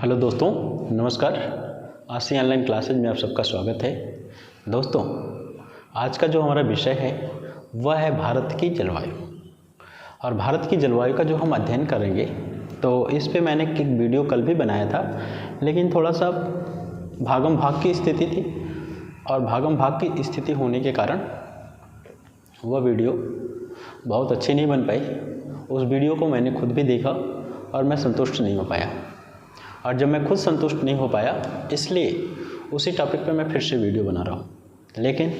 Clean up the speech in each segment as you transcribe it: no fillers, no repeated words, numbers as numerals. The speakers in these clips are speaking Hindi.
हेलो दोस्तों, नमस्कार। आशी ऑनलाइन क्लासेज में आप सबका स्वागत है। दोस्तों, आज का जो हमारा विषय है वह है भारत की जलवायु। और भारत की जलवायु का जो हम अध्ययन करेंगे तो इस पे मैंने एक वीडियो कल भी बनाया था, लेकिन थोड़ा सा भागम भाग की स्थिति थी और भागम भाग की स्थिति होने के कारण वह वीडियो बहुत अच्छी नहीं बन पाई। उस वीडियो को मैंने खुद भी देखा और मैं संतुष्ट नहीं हो पाया, और जब मैं खुद संतुष्ट नहीं हो पाया इसलिए उसी टॉपिक पे मैं फिर से वीडियो बना रहा हूँ। लेकिन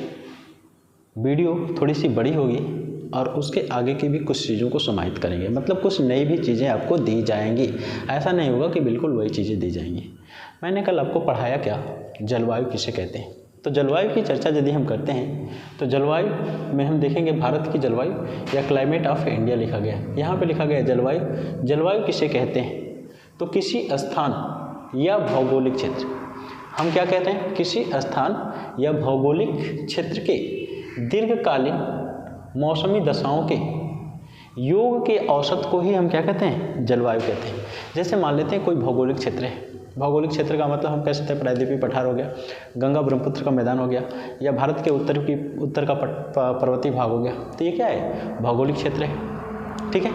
वीडियो थोड़ी सी बड़ी होगी और उसके आगे की भी कुछ चीज़ों को समाहित करेंगे, मतलब कुछ नई भी चीज़ें आपको दी जाएंगी। ऐसा नहीं होगा कि बिल्कुल वही चीज़ें दी जाएंगी। मैंने कल आपको पढ़ाया क्या, जलवायु किसे कहते हैं। तो जलवायु की चर्चा यदि हम करते हैं तो जलवायु में हम देखेंगे भारत की जलवायु या क्लाइमेट ऑफ इंडिया लिखा गया, यहाँ पे लिखा गया जलवायु। जलवायु किसे कहते हैं तो किसी स्थान या भौगोलिक क्षेत्र, हम क्या कहते हैं, किसी स्थान या भौगोलिक क्षेत्र के दीर्घकालीन मौसमी दशाओं के योग के औसत को ही हम क्या कहते हैं, जलवायु कहते हैं। जैसे मान लेते हैं कोई भौगोलिक क्षेत्र है, भौगोलिक क्षेत्र का मतलब हम कह सकते हैं प्रायद्वीपीय पठार हो गया, गंगा ब्रह्मपुत्र का मैदान हो गया, या भारत के उत्तर का पर्वतीय भाग हो गया। तो ये क्या है, भौगोलिक क्षेत्र है। ठीक है,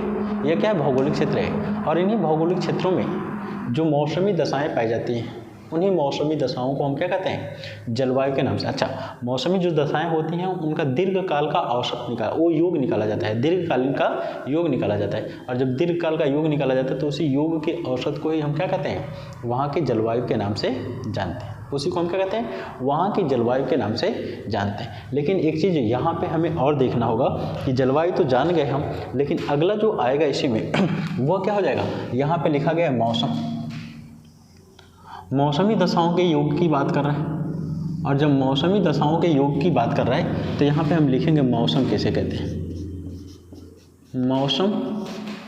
ये क्या है, भौगोलिक क्षेत्र है। और इन्हीं भौगोलिक क्षेत्रों में जो मौसमी दशाएं पाई जाती हैं उन्हीं मौसमी दशाओं को हम क्या कहते हैं, जलवायु के नाम से। अच्छा, मौसमी जो दशाएं होती हैं उनका दीर्घकाल का औसत वो योग निकाला जाता है, दीर्घकालीन का योग निकाला जाता है। और जब दीर्घकाल का योग निकाला जाता है तो उसी योग के औसत को ही हम क्या कहते हैं, वहाँ की जलवायु के नाम से जानते हैं। उसी को हम क्या कहते हैं, वहाँ की जलवायु के नाम से जानते हैं। लेकिन एक चीज़ यहाँ पे हमें और देखना होगा कि जलवायु तो जान गए हम, लेकिन अगला जो आएगा इसी में वो क्या हो जाएगा, यहाँ पे लिखा गया है मौसम। मौसमी दशाओं के योग की बात कर रहे हैं, और जब मौसमी दशाओं के योग की बात कर रहा है तो यहाँ पे हम लिखेंगे मौसम किसे कहते हैं, मौसम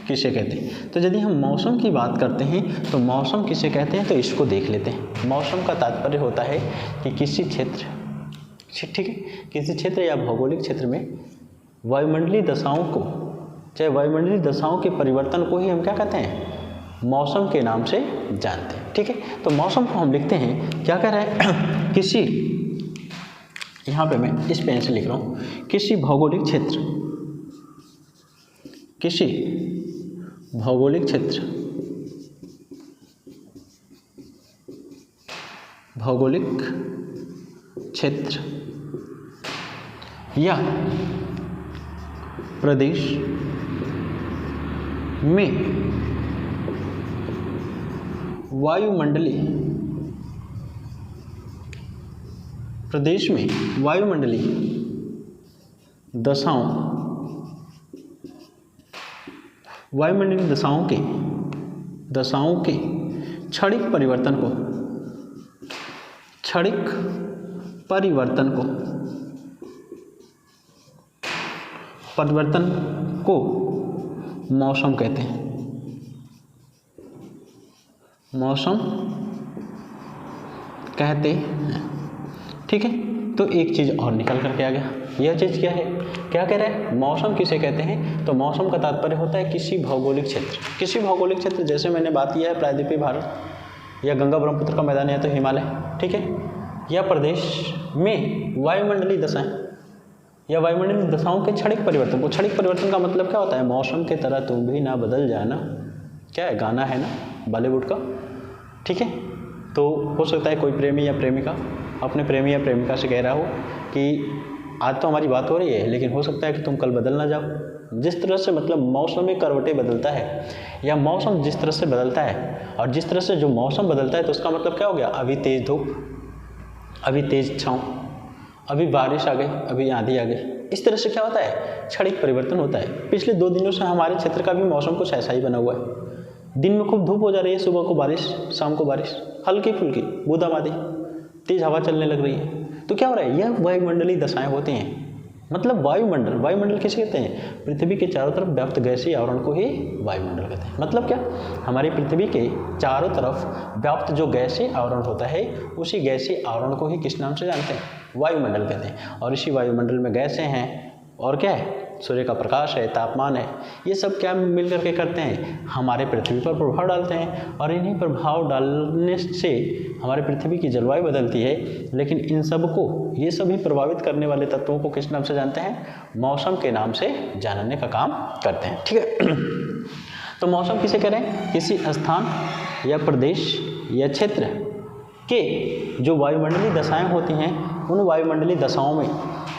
किसे कहते हैं। तो यदि हम मौसम की बात करते हैं तो मौसम किसे कहते हैं, तो इसको देख लेते हैं। मौसम का तात्पर्य होता है कि किसी क्षेत्र, ठीक है, किसी क्षेत्र या भौगोलिक क्षेत्र में वायुमंडलीय दशाओं को, चाहे वायुमंडलीय दशाओं के परिवर्तन को ही हम क्या कहते हैं, मौसम के नाम से जानते हैं। ठीक है, तो मौसम को हम लिखते हैं, क्या कह रहे हैं किसी, यहाँ पे मैं इस पेन से लिख रहा हूँ, किसी भौगोलिक क्षेत्र, किसी भौगोलिक क्षेत्र, भौगोलिक क्षेत्र या प्रदेश में वायुमंडलीय, प्रदेश में वायुमंडलीय दशाओं, वायुमंडलीय दशाओं के क्षणिक परिवर्तन को मौसम कहते हैं, मौसम कहते हैं। ठीक है, तो एक चीज़ और निकल करके आ गया। यह चीज़ क्या है, क्या कह रहा है, मौसम किसे कहते हैं, तो मौसम का तात्पर्य होता है किसी भौगोलिक क्षेत्र, किसी भौगोलिक क्षेत्र, जैसे मैंने बात किया है प्रायद्वीपीय भारत या गंगा ब्रह्मपुत्र का मैदान या तो हिमालय, ठीक है, या प्रदेश में वायुमंडलीय दशाएं या वायुमंडलीय दशाओं के क्षणिक परिवर्तन को, क्षणिक परिवर्तन का मतलब क्या होता है, मौसम के तरह तुम भी ना बदल जाना, क्या है, गाना है ना बॉलीवुड का। ठीक है, तो हो सकता है कोई प्रेमी या प्रेमिका अपने प्रेमी या प्रेमिका से कह रहा हो कि आज तो हमारी बात हो रही है, लेकिन हो सकता है कि तुम कल बदल ना जाओ। जिस तरह से मतलब मौसम में करवटें बदलता है, या मौसम जिस तरह से बदलता है, और जिस तरह से जो मौसम बदलता है तो उसका मतलब क्या हो गया, अभी तेज़ धूप, अभी तेज़ छाँव, अभी बारिश आ गई, अभी आंधी आ गई। इस तरह से क्या होता है, क्षणिक परिवर्तन होता है। पिछले 2 दिनों से हमारे क्षेत्र का भी मौसम कुछ ऐसा ही बना हुआ है। दिन में खूब धूप हो जा रही है, सुबह को बारिश, शाम को बारिश, हल्की फुल्की बूंदाबांदी, तेज हवा चलने लग रही है। तो क्या हो रहा है, यह वायुमंडलीय दशाएं होती हैं। मतलब वायुमंडल किसे कहते हैं, पृथ्वी के चारों तरफ व्याप्त गैसीय आवरण को ही वायुमंडल कहते हैं। मतलब क्या, हमारी पृथ्वी के चारों तरफ व्याप्त जो गैसीय आवरण होता है उसी गैसीय आवरण को ही किस नाम से जानते हैं, वायुमंडल कहते हैं। और इसी वायुमंडल में गैसें हैं, और क्या है, सूर्य का प्रकाश है, तापमान है, ये सब क्या मिल करके करते हैं, हमारे पृथ्वी पर प्रभाव डालते हैं। और इन्हीं प्रभाव डालने से हमारे पृथ्वी की जलवायु बदलती है। लेकिन इन सब को, ये सभी प्रभावित करने वाले तत्वों को किस नाम से जानते हैं, मौसम के नाम से जानने का काम करते हैं। ठीक है। तो मौसम किसे कह रहे हैं, किसी स्थान या प्रदेश या क्षेत्र के जो वायुमंडलीय दशाएं होती हैं, उन वायुमंडलीय दशाओं में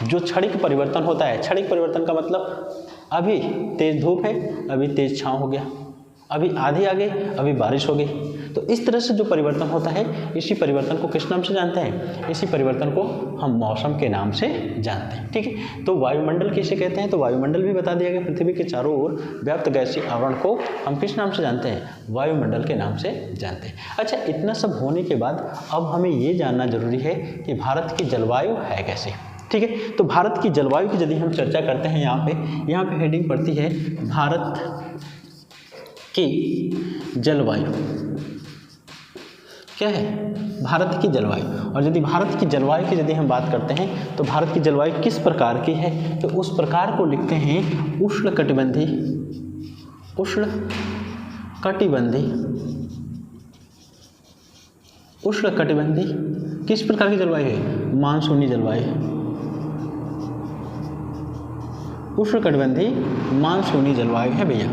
जो क्षणिक परिवर्तन होता है। क्षणिक परिवर्तन का मतलब अभी तेज धूप है, अभी तेज छांव हो गया, अभी आंधी आ गई, अभी बारिश हो गई। तो इस तरह से जो परिवर्तन होता है, इसी परिवर्तन को किस नाम से जानते हैं, इसी परिवर्तन को हम मौसम के नाम से जानते हैं। ठीक है। तो वायुमंडल किसे कहते हैं, तो वायुमंडल भी बता दिया गया। पृथ्वी के चारों ओर व्याप्त गैसीय आवरण को हम किस नाम से जानते हैं, वायुमंडल के नाम से जानते हैं। अच्छा, इतना सब होने के बाद अब हमें ये जानना जरूरी है कि भारत की जलवायु है कैसे। ठीक है। तो भारत की जलवायु की यदि हम चर्चा करते हैं, यहाँ पे हेडिंग पड़ती है भारत की जलवायु। क्या है, भारत की जलवायु। और यदि भारत की जलवायु की यदि हम बात करते हैं तो भारत की जलवायु किस प्रकार की है, तो उस प्रकार को लिखते हैं उष्णकटिबंधीय। उष्णकटिबंधीय किस प्रकार की जलवायु है, मानसूनी जलवायु। उष्णकटिबंधीय मानसूनी जलवायु है भैया।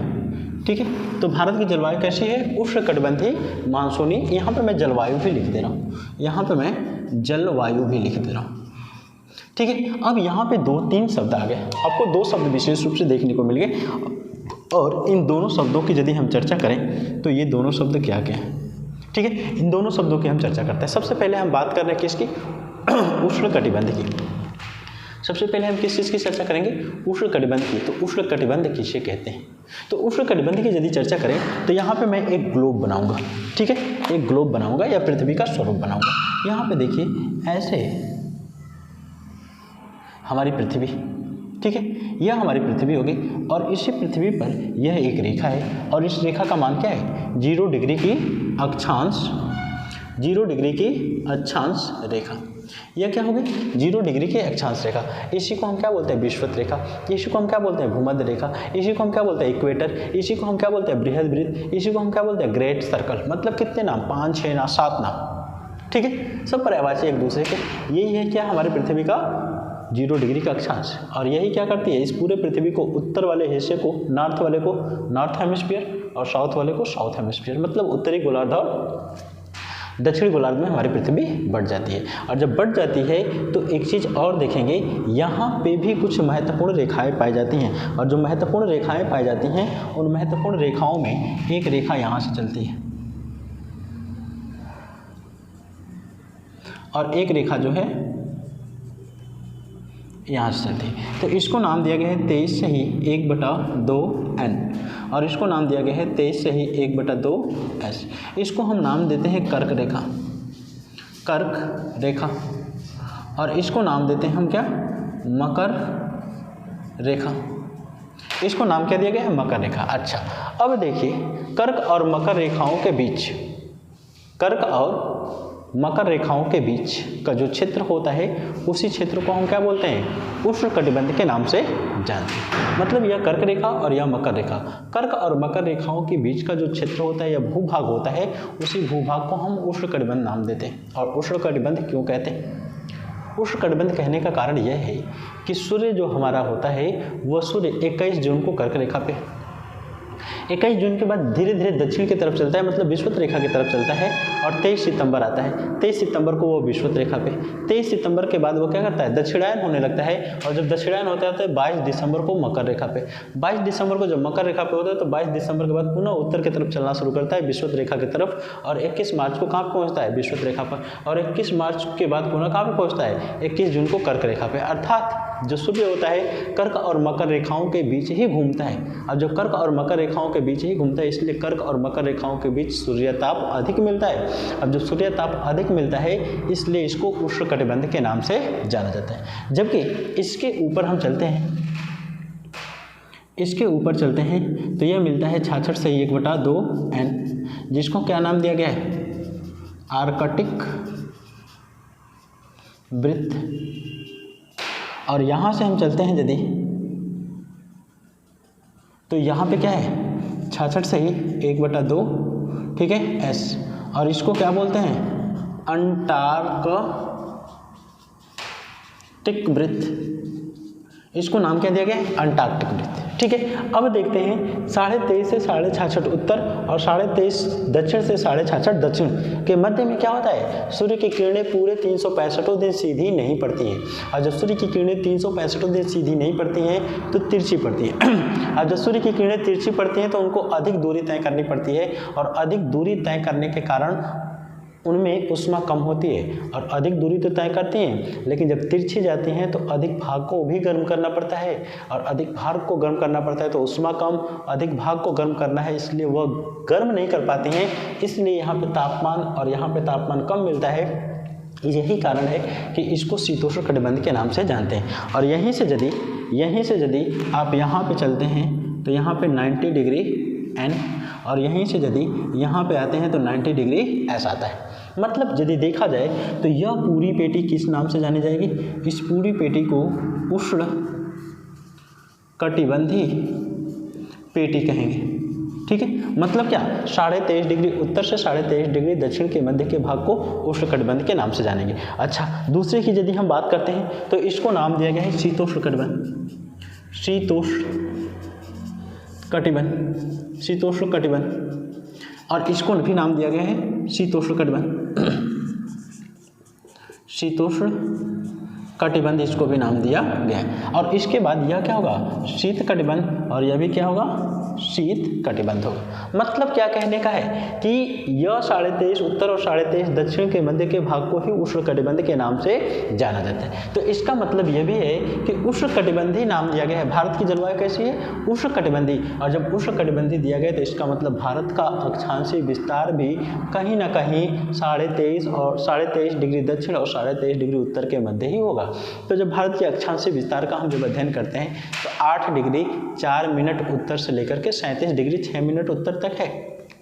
ठीक है। तो भारत की जलवायु कैसी है, उष्णकटिबंधीय मानसूनी। यहाँ पे मैं जलवायु भी लिख दे रहा हूँ, यहाँ पे मैं जलवायु भी लिख दे रहा हूँ। ठीक है। अब यहाँ पे 2-3 शब्द आ गए, आपको 2 शब्द विशेष रूप से देखने को मिल गए। और इन दोनों शब्दों की यदि हम चर्चा करें तो ये दोनों शब्द क्या क्या हैं। ठीक है। इन दोनों शब्दों की हम चर्चा करते हैं। सबसे पहले हम बात कर रहे हैं किसकी, उष्णकटिबंध की। सबसे पहले हम किस चीज़ की चर्चा करेंगे, उष्णकटिबंध की। तो उष्णकटिबंध किसे कहते हैं, तो उष्णकटिबंध की यदि चर्चा करें तो यहाँ पे मैं एक ग्लोब बनाऊंगा। ठीक है, एक ग्लोब बनाऊंगा या पृथ्वी का स्वरूप बनाऊंगा। यहाँ पे देखिए ऐसे हमारी पृथ्वी, ठीक है, यह हमारी पृथ्वी होगी। और इसी पृथ्वी पर यह एक रेखा है और इस रेखा का मान क्या है, 0 डिग्री की अक्षांश, 0 डिग्री की अक्षांश रेखा। यह क्या होगी, 0 डिग्री की अक्षांश रेखा। इसी को हम क्या बोलते हैं, विषुवत रेखा। इसी को हम क्या बोलते हैं, भूमध्य रेखा। इसी को हम क्या बोलते हैं, इक्वेटर। इसी को हम क्या बोलते हैं, बृहस्पति। इसी को हम क्या बोलते हैं, ग्रेट सर्कल। मतलब कितने नाम, 5, 6 नाम, 7 नाम। ठीक है, सब पर्यायवाची एक दूसरे के। यही है क्या, हमारी पृथ्वी का 0 डिग्री का अक्षांश। और यही क्या करती है, इस पूरे पृथ्वी को, उत्तर वाले हिस्से को, नॉर्थ वाले को नॉर्थ हेमिस्फीयर और साउथ वाले को साउथ हेमिस्फीयर, मतलब उत्तरी गोलार्ध और दक्षिणी गोलार्ध में हमारी पृथ्वी बढ़ जाती है। और जब बढ़ जाती है तो एक चीज़ और देखेंगे, यहाँ पे भी कुछ महत्वपूर्ण रेखाएं पाई जाती हैं। और जो महत्वपूर्ण रेखाएं पाई जाती हैं, उन महत्वपूर्ण रेखाओं में एक रेखा यहाँ से चलती है और एक रेखा जो है यहाँ से चलती है। तो इसको नाम दिया गया है 23 से ही 1/2n और इसको नाम दिया गया है 23 से ही 1/2s। इसको हम नाम देते हैं कर्क रेखा, कर्क रेखा। और इसको नाम देते हैं हम क्या, मकर रेखा। इसको नाम क्या दिया गया है, मकर रेखा। अच्छा, अब देखिए कर्क और मकर रेखाओं के बीच, कर्क और मकर रेखाओं के बीच का जो क्षेत्र होता है, उसी क्षेत्र को हम क्या बोलते हैं, उष्णकटिबंध के नाम से जानते हैं। मतलब यह कर्क रेखा और यह मकर रेखा, कर्क और मकर रेखाओं के बीच का जो क्षेत्र होता है या भूभाग होता है, उसी भूभाग को हम उष्णकटिबंध नाम देते हैं। और उष्णकटिबंध क्यों कहते हैं, उष्णकटिबंध कहने का कारण यह है कि सूर्य जो हमारा होता है, वह सूर्य 21 जून को कर्क रेखा पे, 21 जून के बाद धीरे धीरे दक्षिण की तरफ चलता है, मतलब विषुवत रेखा की तरफ चलता है। और 23 सितंबर आता है, 23 सितंबर को वो विषुवत रेखा पे, 23 सितंबर के बाद वो क्या करता है, दक्षिणायन होने लगता है। और जब दक्षिणायन होता है तो 22 दिसंबर को मकर रेखा पे, 22 दिसंबर को जब मकर रेखा पे होता है तो 22 दिसंबर के बाद पुनः उत्तर की तरफ चलना शुरू करता है, विषुवत रेखा की तरफ। और 21 मार्च को कहाँ पर पहुँचता है, विषुवत रेखा पर। और 21 मार्च के बाद पुनः कहाँ पर पहुँचता है, 21 जून को कर्क रेखा पे। अर्थात जो सूर्य होता है कर्क और मकर रेखाओं के बीच ही घूमता है। अब जो कर्क और मकर रेखाओं के बीच ही घूमता है, इसलिए कर्क और मकर रेखाओं के बीच सूर्यताप अधिक मिलता है। अब जब सूर्यताप अधिक मिलता है, इसलिए इसको उष्णकटिबंध के नाम से जाना जाता है। जबकि इसके ऊपर हम चलते हैं, इसके ऊपर चलते हैं तो यह मिलता है 66 से 1/2n, जिसको क्या नाम दिया गया है, आर्कटिक वृत्त। और यहाँ से हम चलते हैं यदि तो यहाँ पे क्या है 66 से ही 1/2, ठीक है, S, और इसको क्या बोलते हैं अंटार्कटिक वृत्त, इसको नाम क्या दिया गया है अंटार्कटिक वृत्त, ठीक है। अब देखते हैं 23.5 से 66.5 उत्तर और 23.5 दक्षिण से 66.5 दक्षिण के मध्य में क्या होता है, सूर्य की किरणें पूरे 365 दिन सीधी नहीं पड़ती हैं, और जब सूर्य की किरणें 365 दिन सीधी नहीं पड़ती हैं तो तिरछी पड़ती हैं। और जब सूर्य की किरणें तिरछी पड़ती हैं तो उनको अधिक दूरी तय करनी पड़ती है, और अधिक दूरी तय करने के कारण उनमें ऊष्मा कम होती है, और अधिक दूरी तो तय करती हैं लेकिन जब तिरछी जाती हैं तो अधिक भाग को भी गर्म करना पड़ता है, और अधिक भाग को गर्म करना पड़ता है तो ऊष्मा कम, अधिक भाग को गर्म करना है इसलिए वह गर्म नहीं कर पाती हैं, इसलिए यहाँ पे तापमान और यहाँ पे तापमान कम मिलता है। यही कारण है कि इसको शीतोष्ण कटिबंध के नाम से जानते हैं। और यहीं से यदि आप यहाँ पे चलते हैं तो यहाँ पे 90 डिग्री N, और यहीं से यदि यहाँ पे आते हैं तो 90 डिग्री S आता है। मतलब यदि देखा जाए तो यह पूरी पेटी किस नाम से जानी जाएगी, इस पूरी पेटी को उष्ण कटिबंधी पेटी कहेंगे, ठीक है। मतलब क्या 23.5 डिग्री उत्तर से 23.5 डिग्री दक्षिण के मध्य के भाग को उष्ण कटिबंध के नाम से जानेंगे। अच्छा, दूसरे की यदि हम बात करते हैं तो इसको नाम दिया गया है शीतोष्ण कटिबंध, शीतोष्ण कटिबंध, और इसको भी नाम दिया गया है शीतोष्ण कटिबंध, इसको भी नाम दिया गया है। और इसके बाद यह क्या होगा शीत कटिबंध, और यह भी क्या होगा शीत कटिबंध होगा। मतलब क्या कहने का है कि यह 23.5 उत्तर और 23.5 दक्षिण के मध्य के भाग को ही उष्ण कटिबंध के नाम से जाना जाता है। तो इसका मतलब यह भी है कि उष्ण कटिबंधी नाम दिया गया है। भारत की जलवायु कैसी है, उष्ण कटिबंधी, और जब उष्ण कटिबंधी दिया गया तो इसका मतलब भारत का अक्षांशीय विस्तार भी कहीं ना कहीं 23.5 डिग्री दक्षिण और 23.5 डिग्री उत्तर के मध्य ही होगा। तो जब भारत के अक्षांशीय विस्तार का हम जब अध्ययन करते हैं तो 8 डिग्री 4 मिनट उत्तर से लेकर के 37 डिग्री 6 मिनट उत्तर तक है,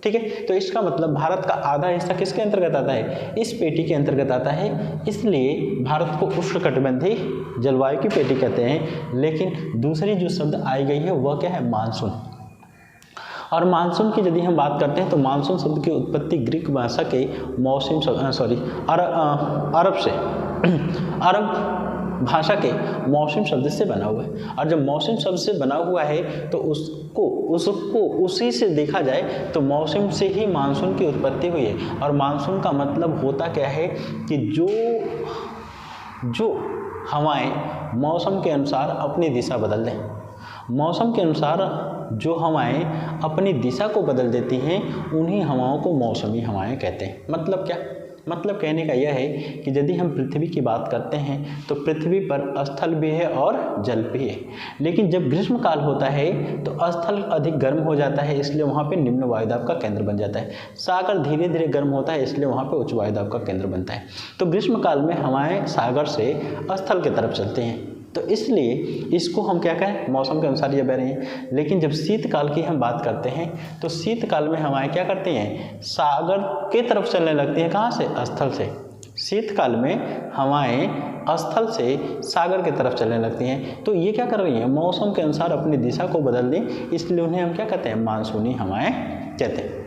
ठीक है। तो इसका मतलब भारत का आधा हिस्सा किसके अंतर्गत आता है, इस पेटी के अंतर्गत आता है, इसलिए भारत को उष्णकटिबंधीय जलवायु की पेटी कहते हैं। लेकिन दूसरी जो शब्द आई गई है वह क्या है, मानसून। और मानसून की यदि हम बात करते हैं तो मानसून शब्द की उत्पत्ति ग्रीक भाषा के अरब भाषा के मौसम शब्द से बना हुआ है। और जब मौसम शब्द से बना हुआ है तो उसको उसी से देखा जाए तो मौसम से ही मानसून की उत्पत्ति हुई है। और मानसून का मतलब होता क्या है कि जो हवाएं मौसम के अनुसार अपनी दिशा बदल दें, मौसम के अनुसार जो हवाएं अपनी दिशा को बदल देती हैं उन्हीं हवाओं को मौसमी हवाएं कहते हैं। मतलब क्या, मतलब कहने का यह है कि यदि हम पृथ्वी की बात करते हैं तो पृथ्वी पर स्थल भी है और जल भी है। लेकिन जब ग्रीष्म काल होता है तो स्थल अधिक गर्म हो जाता है, इसलिए वहाँ पे निम्न वायुदाब का केंद्र बन जाता है। सागर धीरे धीरे गर्म होता है, इसलिए वहाँ पे उच्च वायुदाब का केंद्र बनता है। तो ग्रीष्म काल में हवाएं सागर से स्थल की तरफ चलती हैं, तो इसलिए इसको हम क्या कहें, मौसम के अनुसार ये बह रही हैं। लेकिन जब शीतकाल की हम बात करते हैं तो शीतकाल में हवाएं क्या करती हैं, सागर के तरफ चलने लगती हैं। कहाँ से, स्थल से। शीतकाल में हवाएं स्थल से सागर की तरफ चलने लगती हैं। तो ये क्या कर रही हैं, मौसम के अनुसार अपनी दिशा को बदल दी, इसलिए उन्हें हम क्या कहते हैं, मानसूनी हवाएं कहते हैं।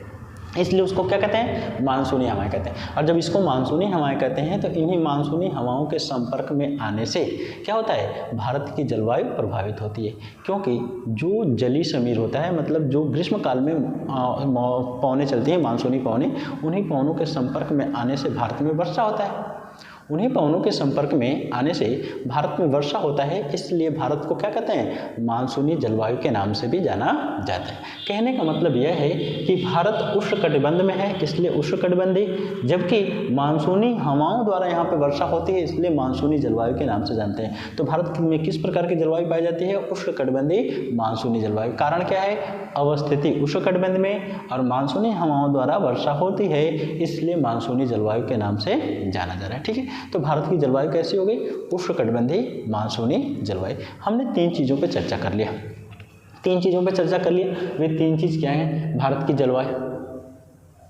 इसलिए उसको क्या कहते हैं, मानसूनी हवाएं कहते हैं। और जब इसको मानसूनी हवाएं कहते हैं तो इन्हीं मानसूनी हवाओं के संपर्क में आने से क्या होता है, भारत की जलवायु प्रभावित होती है। क्योंकि जो जलीय समीर होता है, मतलब जो ग्रीष्म काल में पवनें चलती हैं, मानसूनी पवनें, उन्हीं पवनों के संपर्क में आने से भारत में वर्षा होता है। उन्हीं पवनों के संपर्क में आने से भारत में वर्षा होता है, इसलिए भारत को क्या कहते हैं, मानसूनी जलवायु के नाम से भी जाना जाता है। कहने का मतलब यह है कि भारत उष्णकटिबंध में है, इसलिए उष्णकटिबंधी, जबकि मानसूनी हवाओं द्वारा यहाँ पे वर्षा होती है, इसलिए मानसूनी जलवायु के नाम से जानते हैं। तो भारत में किस प्रकार की जलवायु पाई जाती है, उष्णकटिबंधी मानसूनी जलवायु। कारण क्या है, अवस्थिति उष्णकटिबंध में और मानसूनी हवाओं द्वारा वर्षा होती है, इसलिए मानसूनी जलवायु के नाम से जाना जा रहा है। ठीक है, तो भारत की जलवायु कैसी हो गई, उष्णकटिबंधीय मानसूनी जलवायु। हमने 3 चीज़ों पे चर्चा कर लिया, 3 चीज़ों पे चर्चा कर लिया। वे 3 चीज़ क्या हैं, भारत की जलवायु,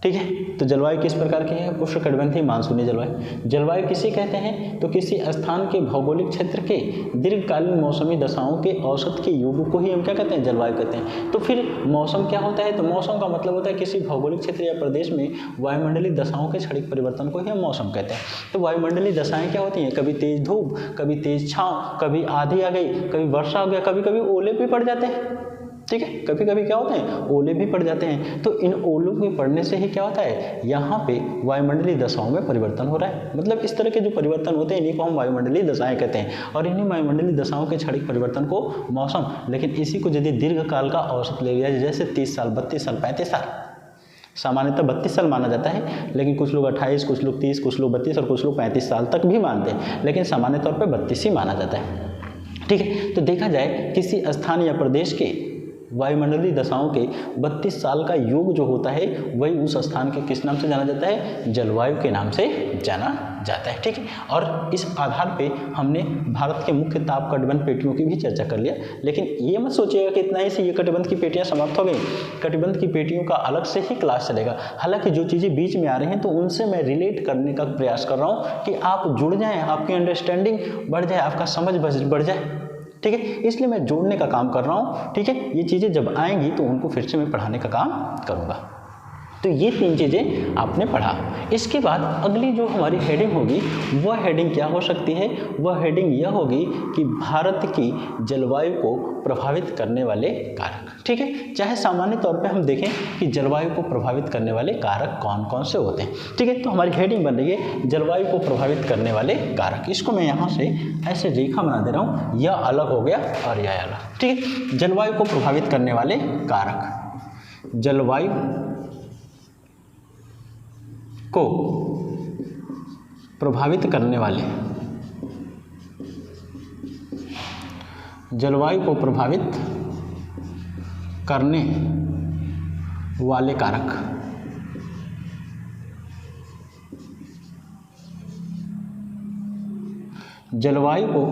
ठीक है। तो जलवायु किस प्रकार की है? उष्णकटिबंधीय मानसूनी जलवायु। जलवायु किसे कहते हैं? तो किसी स्थान के भौगोलिक क्षेत्र के दीर्घकालीन मौसमी दशाओं के औसत के योग को ही हम क्या कहते हैं? जलवायु कहते हैं। तो फिर मौसम क्या होता है? तो मौसम का मतलब होता है किसी भौगोलिक क्षेत्र या प्रदेश में वायुमंडलीय दशाओं के क्षणिक परिवर्तन को ही हम मौसम कहते हैं। तो वायुमंडलीय दशाएं क्या होती हैं? कभी तेज धूप, कभी तेज छांव, कभी आंधी आ गई, कभी वर्षा हो गया, कभी कभी ओले भी पड़ जाते हैं, ठीक है। कभी कभी क्या होते हैं? ओले भी पड़ जाते हैं। तो इन ओलों के पड़ने से ही क्या होता है? यहाँ पे वायुमंडलीय दशाओं में परिवर्तन हो रहा है। मतलब इस तरह के जो परिवर्तन होते हैं इन्हीं को हम वायुमंडलीय दशाएं कहते हैं। और इन्हीं वायुमंडलीय दशाओं के क्षणिक परिवर्तन को मौसम, लेकिन इसी को यदि दीर्घकाल का औसत ले लिया, जैसे 30 साल, 32 साल, 35 साल, सामान्यतः 32 साल माना जाता है, लेकिन कुछ लोग 28, कुछ लोग 30, कुछ लोग 32 और कुछ लोग 35 साल तक भी मानते हैं, लेकिन सामान्य तौर पर 32 ही माना जाता है, ठीक है। तो देखा जाए किसी स्थान या प्रदेश के वायुमंडलीय दशाओं के 32 साल का योग जो होता है वही उस स्थान के किस नाम से जाना जाता है? जलवायु के नाम से जाना जाता है, ठीक है। और इस आधार पे हमने भारत के मुख्य ताप कटिबंध पेटियों की भी चर्चा कर लिया। लेकिन ये मत सोचिएगा कि इतना ही से ये कटिबंध की पेटियां समाप्त हो गई। कटिबंध की पेटियों का अलग से ही क्लास चलेगा। हालांकि जो चीज़ें बीच में आ रही हैं तो उनसे मैं रिलेट करने का प्रयास कर रहा हूँ कि आप जुड़ जाएँ, आपकी अंडरस्टैंडिंग बढ़ जाए, आपका समझ बढ़ जाए, ठीक है। इसलिए मैं जोड़ने का काम कर रहा हूँ, ठीक है। ये चीज़ें जब आएंगी तो उनको फिर से मैं पढ़ाने का काम करूँगा। तो ये 3 चीज़ें आपने पढ़ा। इसके बाद अगली जो हमारी हेडिंग होगी वह हेडिंग क्या हो सकती है? वह हेडिंग यह होगी कि भारत की जलवायु को प्रभावित करने वाले कारक, ठीक है। चाहे सामान्य तौर पे हम देखें कि जलवायु को प्रभावित करने वाले कारक कौन कौन से होते हैं, ठीक है। तो हमारी हेडिंग बन रही है जलवायु को प्रभावित करने वाले कारक। इसको मैं यहाँ से ऐसे रेखा बना दे रहा हूँ, यह अलग हो गया और यह अलग, ठीक है। जलवायु को प्रभावित करने वाले कारक, जलवायु को प्रभावित करने वाले, जलवायु को प्रभावित करने वाले कारक, जलवायु को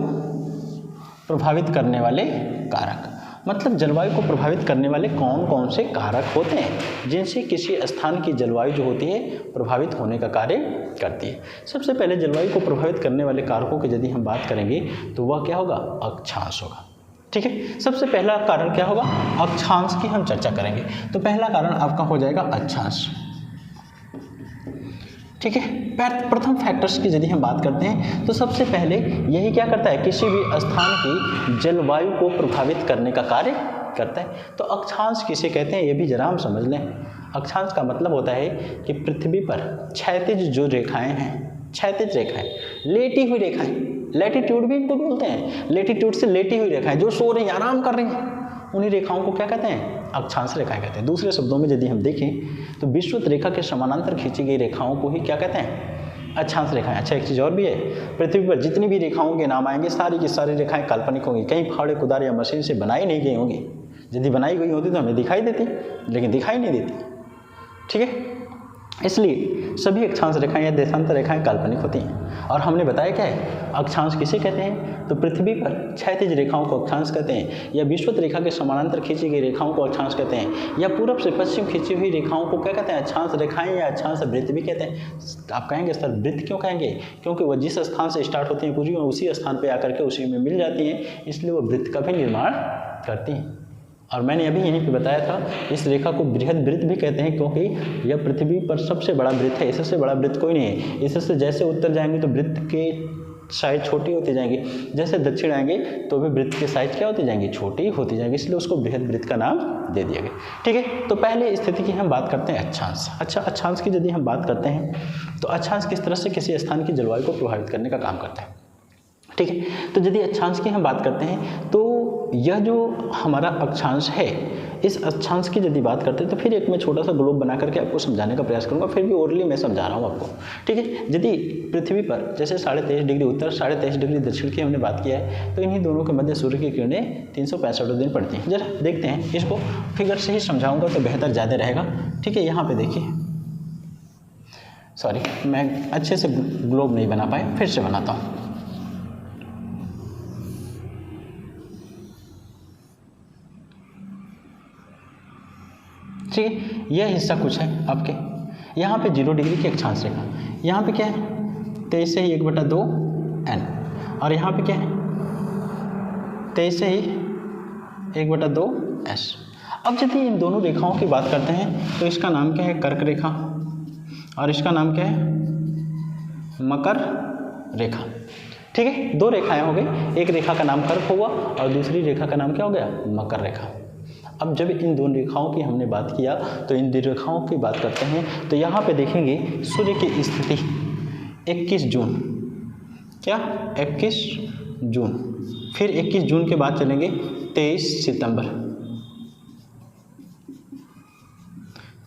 प्रभावित करने वाले कारक मतलब जलवायु को प्रभावित करने वाले कौन कौन से कारक होते हैं जिनसे किसी स्थान की जलवायु जो होती है प्रभावित होने का कार्य करती है। सबसे पहले जलवायु को प्रभावित करने वाले कारकों की यदि हम बात करेंगे तो वह क्या होगा? अक्षांश होगा, ठीक है। सबसे पहला कारण क्या होगा? अक्षांश की हम चर्चा करेंगे। तो पहला कारण आपका हो जाएगा अक्षांश, ठीक है। प्रथम फैक्टर्स की यदि हम बात करते हैं तो सबसे पहले यही क्या करता है? किसी भी स्थान की जलवायु को प्रभावित करने का कार्य करता है। तो अक्षांश किसे कहते हैं ये भी जरा हम समझ लें। अक्षांश का मतलब होता है कि पृथ्वी पर क्षैतिज जो रेखाएं हैं, क्षैतिज रेखाएं, लेटी हुई रेखाएं, लैटिट्यूड भी इनको बोलते हैं, लेटिट्यूड से लेटी हुई रेखाएं जो सो रही हैं, आराम कर रही हैं, उन्हीं रेखाओं को क्या कहते हैं? अक्षांश रेखाएं कहते हैं। दूसरे शब्दों में यदि हम देखें तो विषुवत रेखा के समानांतर खींची गई रेखाओं को ही क्या कहते हैं? अक्षांश रेखाएं। अच्छा, एक चीज़ और भी है, पृथ्वी पर जितनी भी रेखाओं के नाम आएंगे सारी की सारी रेखाएं काल्पनिक होंगी, कहीं फावड़े कुदार या मशीन से बनाई नहीं गई होंगी। यदि बनाई गई होती तो हमें दिखाई देती, लेकिन दिखाई नहीं देती, ठीक है। इसलिए सभी अक्षांश रेखाएं या देशांतर रेखाएं काल्पनिक होती हैं। और हमने बताया क्या है? अक्षांश किसे कहते हैं? तो पृथ्वी पर क्षैतिज रेखाओं को अक्षांश कहते हैं, या विषुवत रेखा के समानांतर खींची गई रेखाओं को अक्षांश कहते हैं, या पूर्व से पश्चिम खींची हुई रेखाओं को क्या कहते हैं? अक्षांश रेखाएं या अक्षांश वृत्त भी कहते हैं। आप कहेंगे सर वृत्त क्यों कहेंगे? क्योंकि वह जिस स्थान से स्टार्ट होती हैं पूरी उसी स्थान पर आकर के उसी में मिल जाती हैं, इसलिए वह वृत्त का भी निर्माण करती हैं। और मैंने अभी यहीं पे बताया था इस रेखा को बृहद वृत्त भी कहते हैं, क्योंकि यह पृथ्वी पर सबसे बड़ा वृत्त है, इससे बड़ा वृत्त कोई नहीं है। इससे जैसे उत्तर जाएंगे तो वृत्त के साइज छोटी होती जाएंगी, जैसे दक्षिण आएंगे तो भी वृत्त के साइज क्या होती जाएंगी? छोटी होती जाएंगी, इसलिए उसको बृहद वृत्त का नाम दे दिया गया, ठीक है। तो पहले स्थिति की हम बात करते हैं अक्षांश। अच्छा, अक्षांश की यदि हम बात करते हैं तो अक्षांश किस तरह से किसी स्थान की जलवायु को प्रभावित करने का काम करता है, ठीक है। तो यदि अक्षांश की हम बात करते हैं तो यह जो हमारा अक्षांश है, इस अक्षांश की यदि बात करते हैं तो फिर एक मैं छोटा सा ग्लोब बना करके आपको समझाने का प्रयास करूंगा, फिर भी ओरली मैं समझा रहा हूँ आपको, ठीक है। यदि पृथ्वी पर जैसे 23.5 डिग्री उत्तर 23.5 डिग्री दक्षिण की हमने बात किया है, तो इन्हीं दोनों के मध्य सूर्य की किरणें 365 दिन पड़ती हैं। जरा देखते हैं, इसको फिगर से ही समझाऊंगा तो बेहतर ज़्यादा रहेगा, ठीक है। यहाँ पर देखिए, सॉरी मैं अच्छे से ग्लोब नहीं बना पाया, फिर से बनाता हूँ। ठीक है, यह हिस्सा कुछ है आपके, यहाँ पे 0 डिग्री की अक्षांश रेखा, यहाँ पे क्या है 23 से ही 1/2 n, और यहाँ पे क्या है 23 से ही 1/2 s। अब यदि इन दोनों रेखाओं की बात करते हैं तो इसका नाम क्या है कर्क रेखा, और इसका नाम क्या है मकर रेखा। ठीक है, 2 रेखाएं हो गई, एक रेखा का नाम कर्क हुआ और दूसरी रेखा का नाम क्या हो गया मकर रेखा। अब जब इन दोनों रेखाओं की हमने बात किया तो इन दो रेखाओं की बात करते हैं तो यहाँ पे देखेंगे सूर्य की स्थिति 21 जून, क्या 21 जून, फिर 21 जून के बाद चलेंगे 23 सितंबर,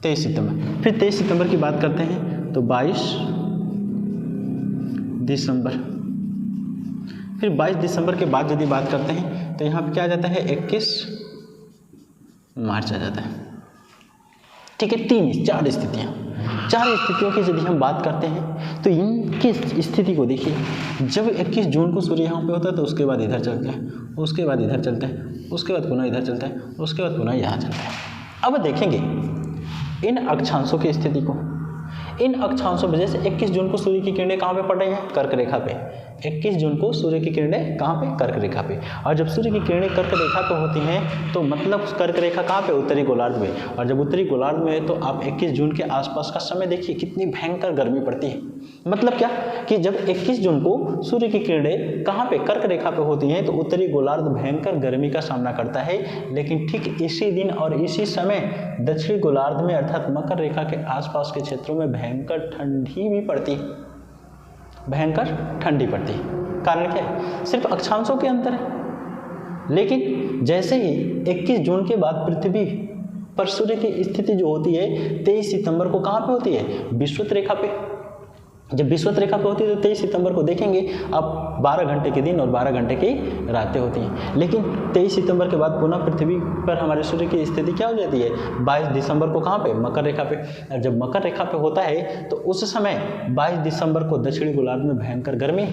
23 सितंबर, फिर 23 सितंबर की बात करते हैं तो 22 दिसंबर, फिर 22 दिसंबर के बाद यदि बात करते हैं तो यहाँ पे क्या आ जाता है 21 मार्च आ जाता है। ठीक है, 4 स्थितियाँ, 4 स्थितियों की यदि हम बात करते हैं तो इनकी स्थिति को देखिए, जब 21 जून को सूर्य यहाँ पे होता है तो उसके बाद इधर चलता है, उसके बाद इधर चलता है, उसके बाद पुनः इधर चलता है, उसके बाद पुनः यहाँ चलता है। अब देखेंगे इन अक्षांशों की स्थिति को, इन अक्षांशों में जैसे 21 जून को सूर्य की किरणें कहाँ पे पड़ रही हैं कर्क रेखा पे, 21 जून को सूर्य की किरणें कहाँ पे कर्क रेखा पे, और जब सूर्य की किरणें कर्क रेखा पे होती हैं तो मतलब कर्क रेखा कहाँ पे उत्तरी गोलार्ध में, और जब उत्तरी गोलार्ध में है तो आप 21 जून के आसपास का समय देखिए कितनी भयंकर गर्मी पड़ती है। मतलब क्या कि जब 21 जून को सूर्य की किरणें कहाँ पे कर्क रेखा पे होती हैं तो उत्तरी गोलार्ध भयंकर गर्मी का सामना करता है, लेकिन ठीक इसी दिन और इसी समय दक्षिणी गोलार्ध में अर्थात मकर रेखा के आसपास के क्षेत्रों में भयंकर ठंडी भी पड़ती है, भयंकर ठंडी पड़ती है। कारण क्या है, सिर्फ अक्षांशों के अंतर है। लेकिन जैसे ही 21 जून के बाद पृथ्वी पर सूर्य की स्थिति जो होती है 23 सितंबर को कहाँ पे होती है विषुवत रेखा पे। जब विषुवत रेखा पे होती है तो 23 सितंबर को देखेंगे अब 12 घंटे के दिन और 12 घंटे की रातें होती हैं। लेकिन 23 सितंबर के बाद पुनः पृथ्वी पर हमारे सूर्य की स्थिति क्या हो जाती है 22 दिसंबर को कहाँ पे मकर रेखा पे। और जब मकर रेखा पे होता है तो उस समय 22 दिसंबर को दक्षिणी गोलार्ध में भयंकर गर्मी,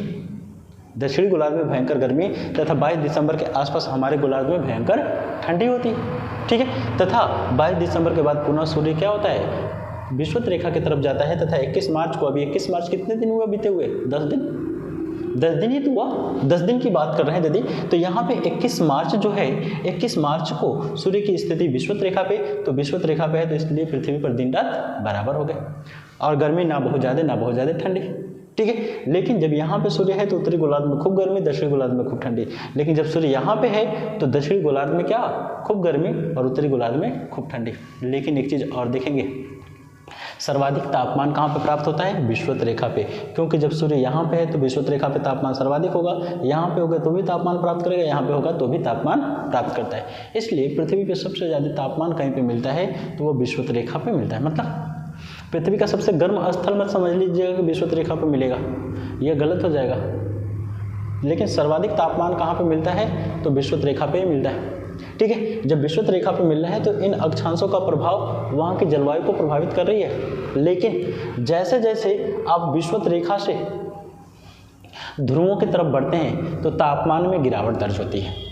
दक्षिणी गोलार्ध में भयंकर गर्मी तथा 22 दिसंबर के आसपास हमारे गोलार्ध में भयंकर ठंडी होती है। ठीक है, तथा 22 दिसंबर के बाद पुनः सूर्य क्या होता है विषुवत रेखा की तरफ जाता है तथा 21 मार्च को, अभी 21 मार्च कितने दिन हुए बीते हुए 10 दिन ही तो हुआ, 10 दिन की बात कर रहे हैं यदि, तो यहाँ पे 21 मार्च जो है 21 मार्च को सूर्य की स्थिति विषुवत रेखा पे, तो विषुवत रेखा पे है तो इसलिए पृथ्वी पर दिन रात बराबर हो गए और गर्मी ना बहुत ज़्यादा ना बहुत ज़्यादा ठंडी। ठीक है, लेकिन जब यहाँ पे सूर्य है तो उत्तरी गोलार्ध में खूब गर्मी, दक्षिणी गोलार्ध में खूब ठंडी। लेकिन जब सूर्य यहाँ पे है तो दक्षिणी गोलार्ध में क्या खूब गर्मी और उत्तरी गोलार्ध में खूब ठंडी। लेकिन एक चीज़ और देखेंगे, सर्वाधिक तापमान कहाँ पे प्राप्त होता है विषुवत रेखा पे, क्योंकि जब सूर्य यहाँ पे है तो विषुवत रेखा पे तापमान सर्वाधिक होगा, यहाँ पे होगा तो भी तापमान प्राप्त करेगा, यहाँ पे होगा तो भी तापमान प्राप्त करता है। इसलिए पृथ्वी पे सबसे ज़्यादा तापमान कहीं पे मिलता है तो वो विषुवत रेखा पे मिलता है। मतलब पृथ्वी का सबसे गर्म स्थल मत समझ लीजिएगा कि विषुवत रेखा पे मिलेगा, यह गलत हो जाएगा। लेकिन सर्वाधिक तापमान कहाँ पे मिलता है तो विषुवत रेखा पे ही मिलता है। ठीक है, जब विषुवत रेखा पे मिल रहा है तो इन अक्षांशों का प्रभाव वहाँ की जलवायु को प्रभावित कर रही है। लेकिन जैसे जैसे आप विषुवत रेखा से ध्रुवों की तरफ बढ़ते हैं तो तापमान में गिरावट दर्ज होती है।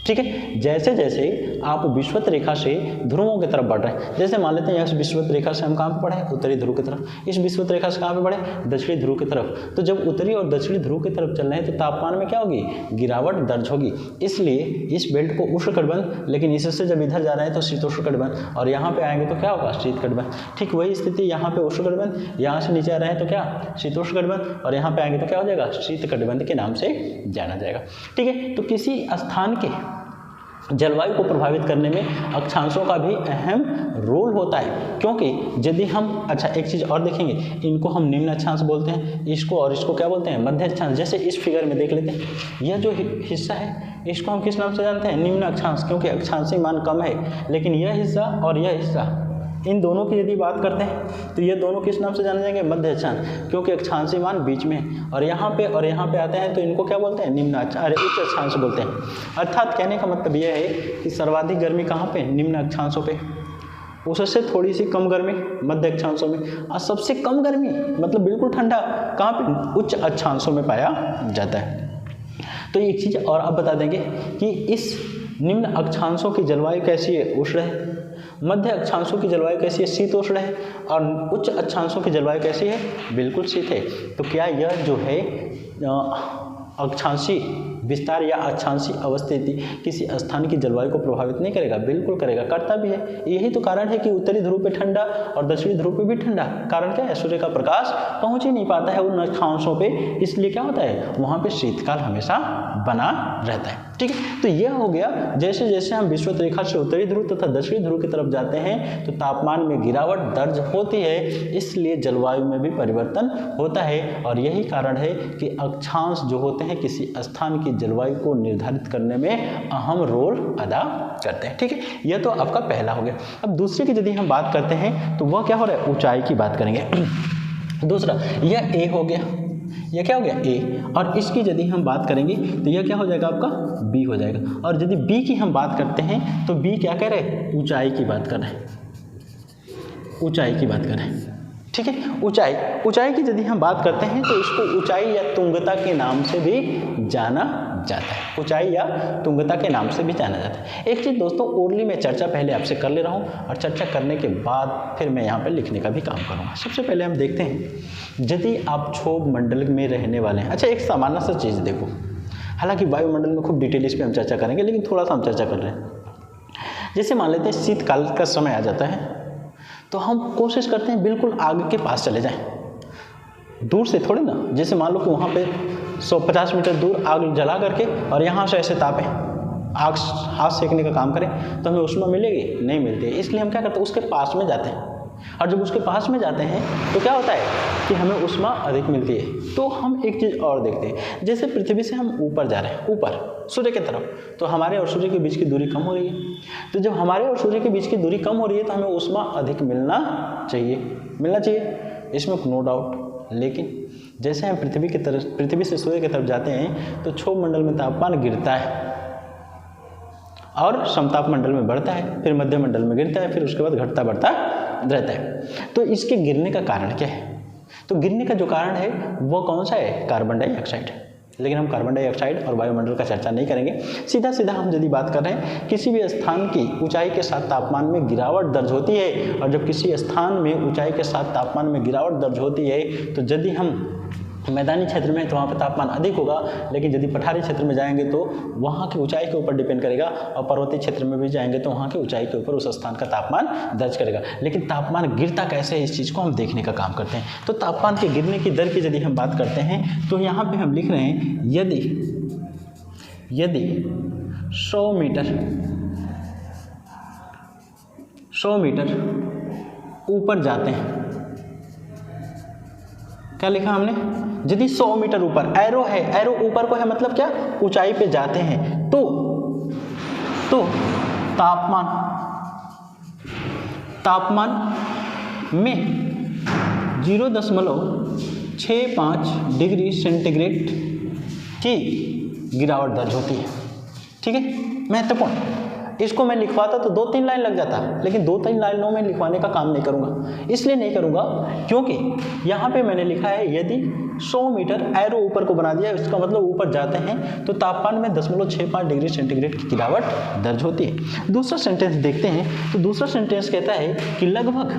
ठीक है, जैसे जैसे आप विषुवत रेखा से ध्रुवों की तरफ बढ़ रहे हैं, जैसे मान लेते हैं यहाँ से विषुवत रेखा से हम कहाँ पे बढ़े उत्तरी ध्रुव की तरफ, इस विषुवत रेखा से कहाँ पे बढ़े दक्षिणी ध्रुव की तरफ। तो जब उत्तरी और दक्षिणी ध्रुव की तरफ चल रहे हैं तो तापमान में क्या होगी गिरावट दर्ज होगी। इसलिए इस बेल्ट को उष्णकटिबंध, लेकिन इससे जब इधर जा रहे हैं तो शीतोष्णकटिबंध, और यहाँ पे आएंगे तो क्या होगा शीतकटिबंध। ठीक वही स्थिति यहाँ पे उष्णकटिबंध, यहाँ से नीचे आ रहे हैं तो क्या शीतोष्णकटिबंध, और यहाँ पे आएंगे तो क्या हो जाएगा शीतकटिबंध के नाम से जाना जाएगा। ठीक है, तो किसी स्थान के जलवायु को प्रभावित करने में अक्षांशों का भी अहम रोल होता है, क्योंकि यदि हम एक चीज़ और देखेंगे, इनको हम निम्न अक्षांश बोलते हैं, इसको और इसको क्या बोलते हैं मध्य अक्षांश। जैसे इस फिगर में देख लेते हैं, यह जो हिस्सा है इसको हम किस नाम से जानते हैं निम्न अक्षांश, क्योंकि अक्षांशीय मान कम है। लेकिन यह हिस्सा और यह हिस्सा, इन दोनों की यदि बात करते हैं तो ये दोनों किस नाम से जाने जाएंगे मध्य अक्षांश, क्योंकि अक्षांशीय मान बीच में है। और यहाँ पे आते हैं तो इनको क्या बोलते हैं निम्न उच्च अक्षांश बोलते हैं। अर्थात कहने का मतलब यह है कि सर्वाधिक गर्मी कहाँ पे निम्न अक्षांशों पे, उससे थोड़ी सी कम गर्मी मध्य अक्षांशों में, और सबसे कम गर्मी मतलब बिल्कुल ठंडा कहाँ पे उच्च अक्षांशों में पाया जाता है। तो एक चीज़ और अब बता देंगे कि इस निम्न अक्षांशों की जलवायु कैसी है उष्ण है, मध्य अक्षांशों की जलवायु कैसी है, शीतोष्ण है, और उच्च अक्षांशों की जलवायु कैसी है, बिल्कुल शीत है। तो क्या यह जो है अक्षांशी विस्तार या अक्षांशी अवस्थिति किसी स्थान की जलवायु को प्रभावित नहीं करेगा, बिल्कुल करेगा, करता भी है। यही तो कारण है कि उत्तरी ध्रुव पे ठंडा और दक्षिणी ध्रुव पे भी ठंडा। कारण क्या है, सूर्य का प्रकाश पहुंच ही नहीं पाता है उन अक्षांशों पे, इसलिए क्या होता है, वहाँ पे शीतकाल हमेशा बना रहता है। ठीक है, तो यह हो गया। जैसे जैसे हम विषुवत रेखा से उत्तरी ध्रुव तथा दक्षिणी ध्रुव की तरफ जाते हैं तो तापमान में गिरावट दर्ज होती है, इसलिए जलवायु में भी परिवर्तन होता है। और यही कारण है कि अक्षांश जो होते हैं किसी स्थान की जलवायु को निर्धारित करने में अहम रोल अदा करते हैं। ठीक है, यह तो आपका पहला हो गया। अब दूसरे की यदि हम बात करते हैं तो वह क्या हो रहा है, ऊंचाई की बात करेंगे। दूसरा यह ए हो गया, यह क्या हो गया, ए, और इसकी यदि हम बात करेंगे तो यह क्या हो जाएगा, आपका बी हो जाएगा। और यदि बी की हम बात करते हैं तो बी क्या कह रहे हैं, ऊंचाई की बात कर रहे हैं, ऊंचाई की बात कर रहे हैं। ठीक है, ऊंचाई की यदि हम बात करते हैं तो इसको ऊंचाई या तुंगता के नाम से भी जाना जाता है, ऊंचाई या तुंगता के नाम से भी जाना जाता है। एक चीज़ दोस्तों ओरली में चर्चा पहले आपसे कर ले रहा हूँ, और चर्चा करने के बाद फिर मैं यहाँ पे लिखने का भी काम करूँगा। सबसे पहले हम देखते हैं, यदि आप क्षोभ मंडल में रहने वाले हैं। अच्छा, एक सामान्य सा चीज़ देखो, हालांकि वायुमंडल में खूब डिटेल इस पर हम चर्चा करेंगे, लेकिन थोड़ा सा हम चर्चा कर रहे हैं। जैसे मान लेते हैं शीतकाल का समय आ जाता है तो हम कोशिश करते हैं बिल्कुल आग के पास चले जाएं, दूर से थोड़ी ना। जैसे मान लो कि वहाँ पे 150 मीटर दूर आग जला करके और यहाँ से ऐसे तापें, आग हाथ सेकने का काम करें तो हमें ऊष्मा मिलेगी, नहीं मिलती है। इसलिए हम क्या करते हैं, उसके पास में जाते हैं, और जब उसके पास में जाते हैं तो क्या होता है कि हमें ऊष्मा अधिक मिलती है। तो हम एक चीज़ और देखते हैं, जैसे पृथ्वी से हम ऊपर जा रहे हैं, ऊपर सूर्य की तरफ, तो हमारे और सूर्य के बीच की दूरी कम हो रही है। तो जब हमारे और सूर्य के बीच की दूरी कम हो रही है तो हमें ऊष्मा अधिक मिलना चाहिए, इसमें नो डाउट। लेकिन जैसे हम पृथ्वी से सूर्य की तरफ जाते हैं तो क्षोभ मंडल में तापमान गिरता है और समताप मंडल में बढ़ता है, फिर मध्य मंडल में गिरता है, फिर उसके बाद घटता बढ़ता रहता है। तो इसके गिरने का कारण क्या है, तो गिरने का जो कारण है वो कौन सा है, कार्बन डाइऑक्साइड। लेकिन हम कार्बन डाइऑक्साइड और वायुमंडल का चर्चा नहीं करेंगे, सीधा सीधा हम यदि बात कर रहे हैं, किसी भी स्थान की ऊंचाई के साथ तापमान में गिरावट दर्ज होती है, और जब किसी स्थान में ऊंचाई के साथ तापमान में गिरावट दर्ज होती है तो यदि हम मैदानी क्षेत्र में तो वहाँ पर तापमान अधिक होगा, लेकिन यदि पठारी क्षेत्र में जाएंगे तो वहाँ की ऊंचाई के ऊपर डिपेंड करेगा, और पर्वतीय क्षेत्र में भी जाएंगे तो वहाँ की ऊंचाई के ऊपर उस स्थान का तापमान दर्ज करेगा। लेकिन तापमान गिरता कैसे है, इस चीज़ को हम देखने का काम करते हैं। तो तापमान के गिरने की दर की यदि हम बात करते हैं तो यहाँ पर हम लिख रहे हैं, यदि 100 मीटर ऊपर जाते हैं, क्या लिखा हमने, यदि 100 मीटर ऊपर, एरो है, एरो ऊपर को है, मतलब क्या, ऊंचाई पे जाते हैं, तो तापमान में 0.65 डिग्री सेंटीग्रेड की गिरावट दर्ज होती है। ठीक है, महत्वपूर्ण। इसको मैं लिखवाता तो 2-3 लाइन लग जाता, लेकिन 2-3 लाइनों में लिखवाने का काम नहीं करूंगा। इसलिए नहीं करूंगा क्योंकि यहाँ पे मैंने लिखा है यदि 100 मीटर, एरो ऊपर को बना दिया, इसका मतलब ऊपर जाते हैं तो तापमान में 0.65 डिग्री सेंटीग्रेड की गिरावट दर्ज होती है। दूसरा सेंटेंस देखते हैं, तो दूसरा सेंटेंस कहता है कि लगभग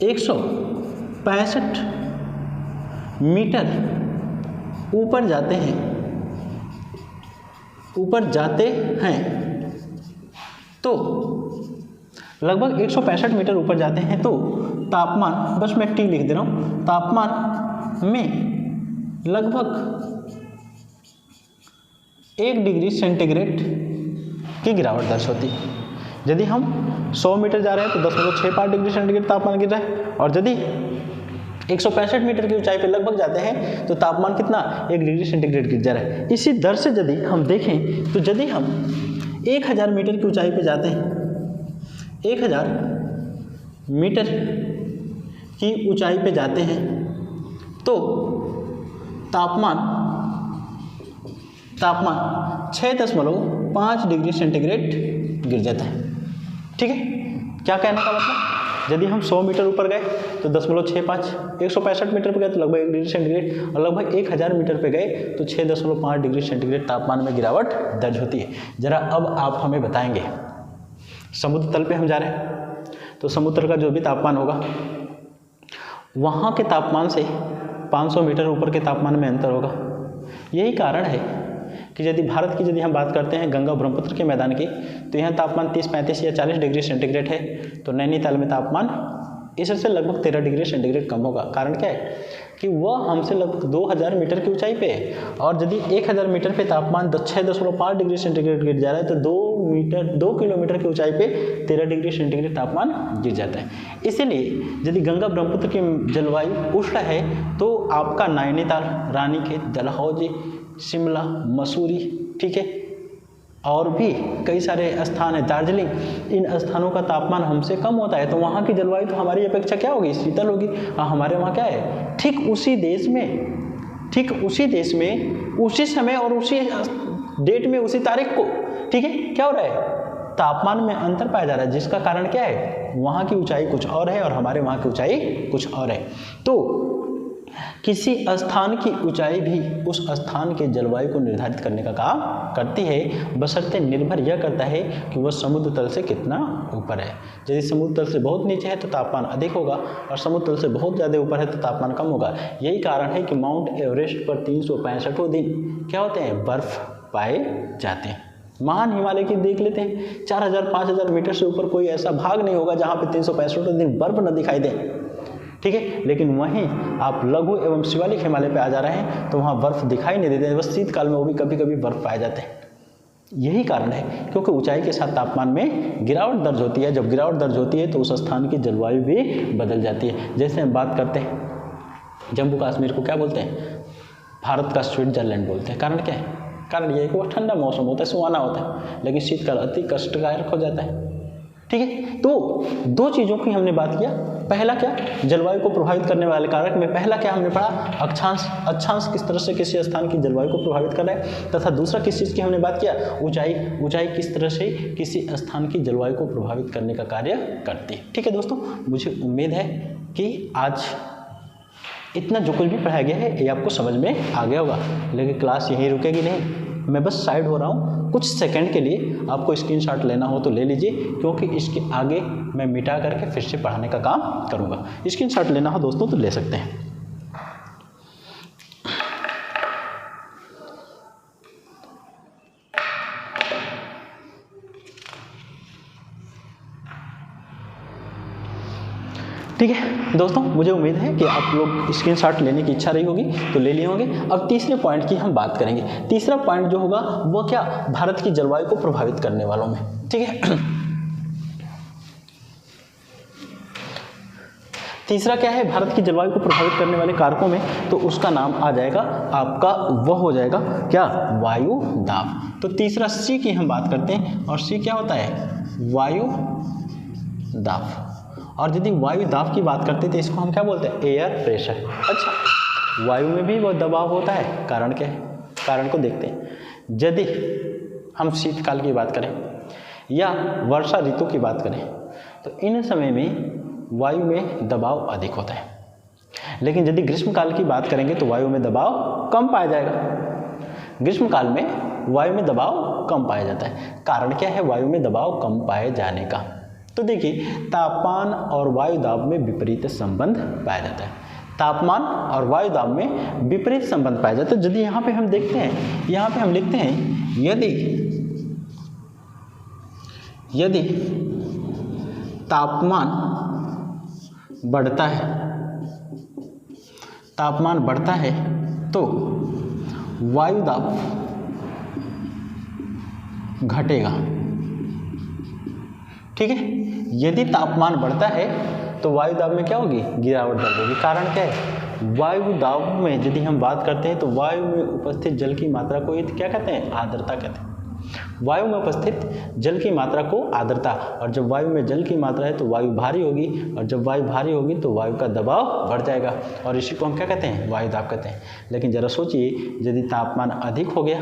165 मीटर ऊपर जाते हैं तो लगभग 165 मीटर ऊपर जाते हैं तो तापमान, बस मैं टी लिख दे रहा हूँ, तापमान में लगभग 1 डिग्री सेंटीग्रेड की गिरावट दर्ज होती है। यदि हम 100 मीटर जा रहे हैं तो 0.65 डिग्री सेंटीग्रेड तापमान गिर रहा है, और यदि 165 मीटर की ऊंचाई पे लगभग जाते हैं तो तापमान कितना, 1 डिग्री सेंटीग्रेड गिर जा रहा है। इसी दर से यदि हम देखें तो यदि हम 1000 मीटर की ऊंचाई पे जाते हैं, 1000 मीटर की ऊंचाई पे जाते हैं तो तापमान 6.5 डिग्री सेंटीग्रेड गिर जाता है। ठीक है, क्या कहने का मतलब, यदि हम 100 मीटर ऊपर गए तो 10.65, 165 मीटर पर गए तो लगभग 1 डिग्री सेंटीग्रेड, और लगभग 1000 मीटर पे गए तो 6.5 डिग्री सेंटीग्रेड तापमान में गिरावट दर्ज होती है। जरा अब आप हमें बताएंगे, समुद्र तल पे हम जा रहे हैं तो समुद्र का जो भी तापमान होगा वहाँ के तापमान से 500 मीटर ऊपर के तापमान में अंतर होगा। यही कारण है कि यदि भारत की यदि हम बात करते हैं गंगा ब्रह्मपुत्र के मैदान की, तो यहाँ तापमान 30, 35 या 40 डिग्री सेंटीग्रेड है, तो नैनीताल में तापमान इससे लगभग 13 डिग्री सेंटीग्रेड कम होगा। कारण क्या है कि वह हमसे लगभग 2000 मीटर की ऊंचाई पे है, और यदि 1000 मीटर पे तापमान 6.5 डिग्री सेंटीग्रेड गिर जा रहा है तो 2 किलोमीटर की ऊंचाई पे 13 डिग्री सेंटीग्रेड तापमान गिर जाता है। इसीलिए यदि गंगा ब्रह्मपुत्र की जलवायु उष्ण है तो आपका नैनीताल, रानीखेत, डलहौजी, शिमला, मसूरी, ठीक है, और भी कई सारे स्थान है, दार्जिलिंग, इन स्थानों का तापमान हमसे कम होता है, तो वहाँ की जलवायु तो हमारी अपेक्षा क्या होगी, शीतल होगी। हमारे वहाँ क्या है, ठीक उसी देश में उसी समय और उसी डेट में उसी तारीख को, ठीक है, क्या हो रहा है, तापमान में अंतर पाया जा रहा है, जिसका कारण क्या है, वहाँ की ऊंचाई कुछ और है और हमारे वहाँ की ऊंचाई कुछ और है। तो किसी स्थान की ऊंचाई भी उस स्थान के जलवायु को निर्धारित करने का काम करती है, बशर्ते निर्भर यह करता है कि वह समुद्र तल से कितना ऊपर है। यदि समुद्र तल से बहुत नीचे है तो तापमान अधिक होगा, और समुद्र तल से बहुत ज़्यादा ऊपर है तो तापमान कम होगा। यही कारण है कि माउंट एवरेस्ट पर 365 दिन क्या होते हैं, बर्फ पाए जाते हैं। महान हिमालय की देख लेते हैं, 4000-5000 मीटर से ऊपर कोई ऐसा भाग नहीं होगा जहाँ पे 365 दिन बर्फ न दिखाई दे, ठीक है। लेकिन वहीं आप लघु एवं शिवालिक हिमालय पे आ जा रहे हैं तो वहाँ बर्फ दिखाई नहीं देते, बस शीतकाल में वो भी कभी कभी बर्फ पाए जाते हैं। यही कारण है क्योंकि ऊंचाई के साथ तापमान में गिरावट दर्ज होती है। जब गिरावट दर्ज होती है तो उस स्थान की जलवायु भी बदल जाती है। जैसे हम बात करते हैं जम्मू कश्मीर को क्या बोलते हैं, भारत का स्विट्जरलैंड बोलते हैं। कारण क्या है, कारण यह है कि वो ठंडा मौसम होता है, सुहाना होता है, लेकिन शीतकाल अति कष्टदायक हो जाता है, ठीक है। तो दो चीज़ों की हमने बात किया। पहला क्या, जलवायु को प्रभावित करने वाले कारक में पहला क्या हमने पढ़ा, अक्षांश किस तरह से किसी स्थान की जलवायु को प्रभावित कर रहा है, तथा दूसरा किस चीज़ की हमने बात किया, ऊंचाई किस तरह से किसी स्थान की जलवायु को प्रभावित करने का कार्य करती है। ठीक है दोस्तों, मुझे उम्मीद है कि आज इतना जो कुछ भी पढ़ाया गया है ये आपको समझ में आ गया होगा, लेकिन क्लास यहीं रुकेगी नहीं, मैं बस साइड हो रहा हूँ। कुछ सेकंड के लिए आपको स्क्रीनशॉट लेना हो तो ले लीजिए, क्योंकि इसके आगे मैं मिटा करके फिर से पढ़ाने का काम करूँगा। स्क्रीनशॉट लेना हो दोस्तों तो ले सकते हैं। ठीक है दोस्तों, मुझे उम्मीद है कि आप लोग स्क्रीनशॉट लेने की इच्छा रही होगी तो ले लिए होंगे। अब तीसरे पॉइंट की हम बात करेंगे। तीसरा पॉइंट जो होगा वो क्या, भारत की जलवायु को प्रभावित करने वालों में, ठीक है। तीसरा क्या है, भारत की जलवायु को प्रभावित करने वाले कारकों में, तो उसका नाम आ जाएगा आपका, वह हो जाएगा क्या, वायु दाब। तो तीसरा सी की हम बात करते हैं, और सी क्या होता है, वायु दाब। और यदि वायु दाब की बात करते हैं तो इसको हम क्या बोलते हैं, एयर प्रेशर। अच्छा, वायु में भी वो दबाव होता है, कारण क्या है, कारण को देखते हैं। यदि हम शीतकाल की बात करें या वर्षा ऋतु की बात करें तो इन समय में वायु में दबाव अधिक होता है, लेकिन यदि ग्रीष्मकाल की बात करेंगे तो वायु में दबाव कम पाया जाएगा। ग्रीष्मकाल में वायु में दबाव कम पाया जाता है। कारण क्या है वायु में दबाव कम पाए जाने का, तो देखिए तापमान और वायु दाब में विपरीत संबंध पाया जाता है। तापमान और वायु दाब में विपरीत संबंध पाया जाता है। यदि यहाँ पे हम देखते हैं, यहाँ पे हम लिखते हैं, यदि तापमान बढ़ता है तो वायु दाब घटेगा, ठीक है। यदि तापमान बढ़ता है तो वायु दाब में क्या होगी, गिरावट दर्ज होगी। कारण क्या है, वायु दाब में यदि हम बात करते हैं तो वायु में उपस्थित जल की मात्रा को क्या कहते हैं, आर्द्रता कहते हैं। वायु में उपस्थित जल की मात्रा को आर्द्रता, और जब वायु में जल की मात्रा है तो वायु भारी होगी, और जब वायु भारी होगी तो वायु का दबाव बढ़ जाएगा, और इसी को हम क्या कहते हैं, वायु दाब कहते हैं। लेकिन जरा सोचिए, यदि तापमान अधिक हो गया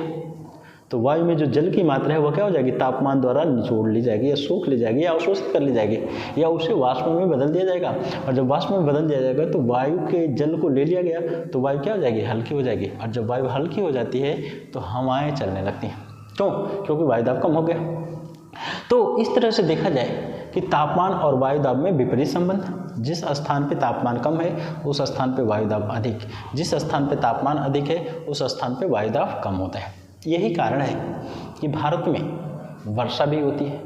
तो वायु में जो जल की मात्रा है वो क्या हो जाएगी, तापमान द्वारा निचोड़ ली जाएगी या सोख ली जाएगी या अवशोषित कर ली जाएगी या उसे वाष्प में बदल दिया जाएगा। और जब वाष्प में बदल दिया जाएगा तो वायु के जल को ले लिया गया तो वायु क्या हो जाएगी, हल्की हो जाएगी। और जब वायु हल्की हो जाती है तो हवाएं चलने लगती हैं। क्यों? क्योंकि वायुदाब कम हो गया। तो इस तरह से देखा जाए कि तापमान और वायुदाब में विपरीत संबंध। जिस स्थान पे तापमान कम है उस स्थान पे वायुदाब अधिक, जिस स्थान पे तापमान अधिक है उस स्थान पे वायुदाब कम होता है। यही कारण है कि भारत में वर्षा भी होती है,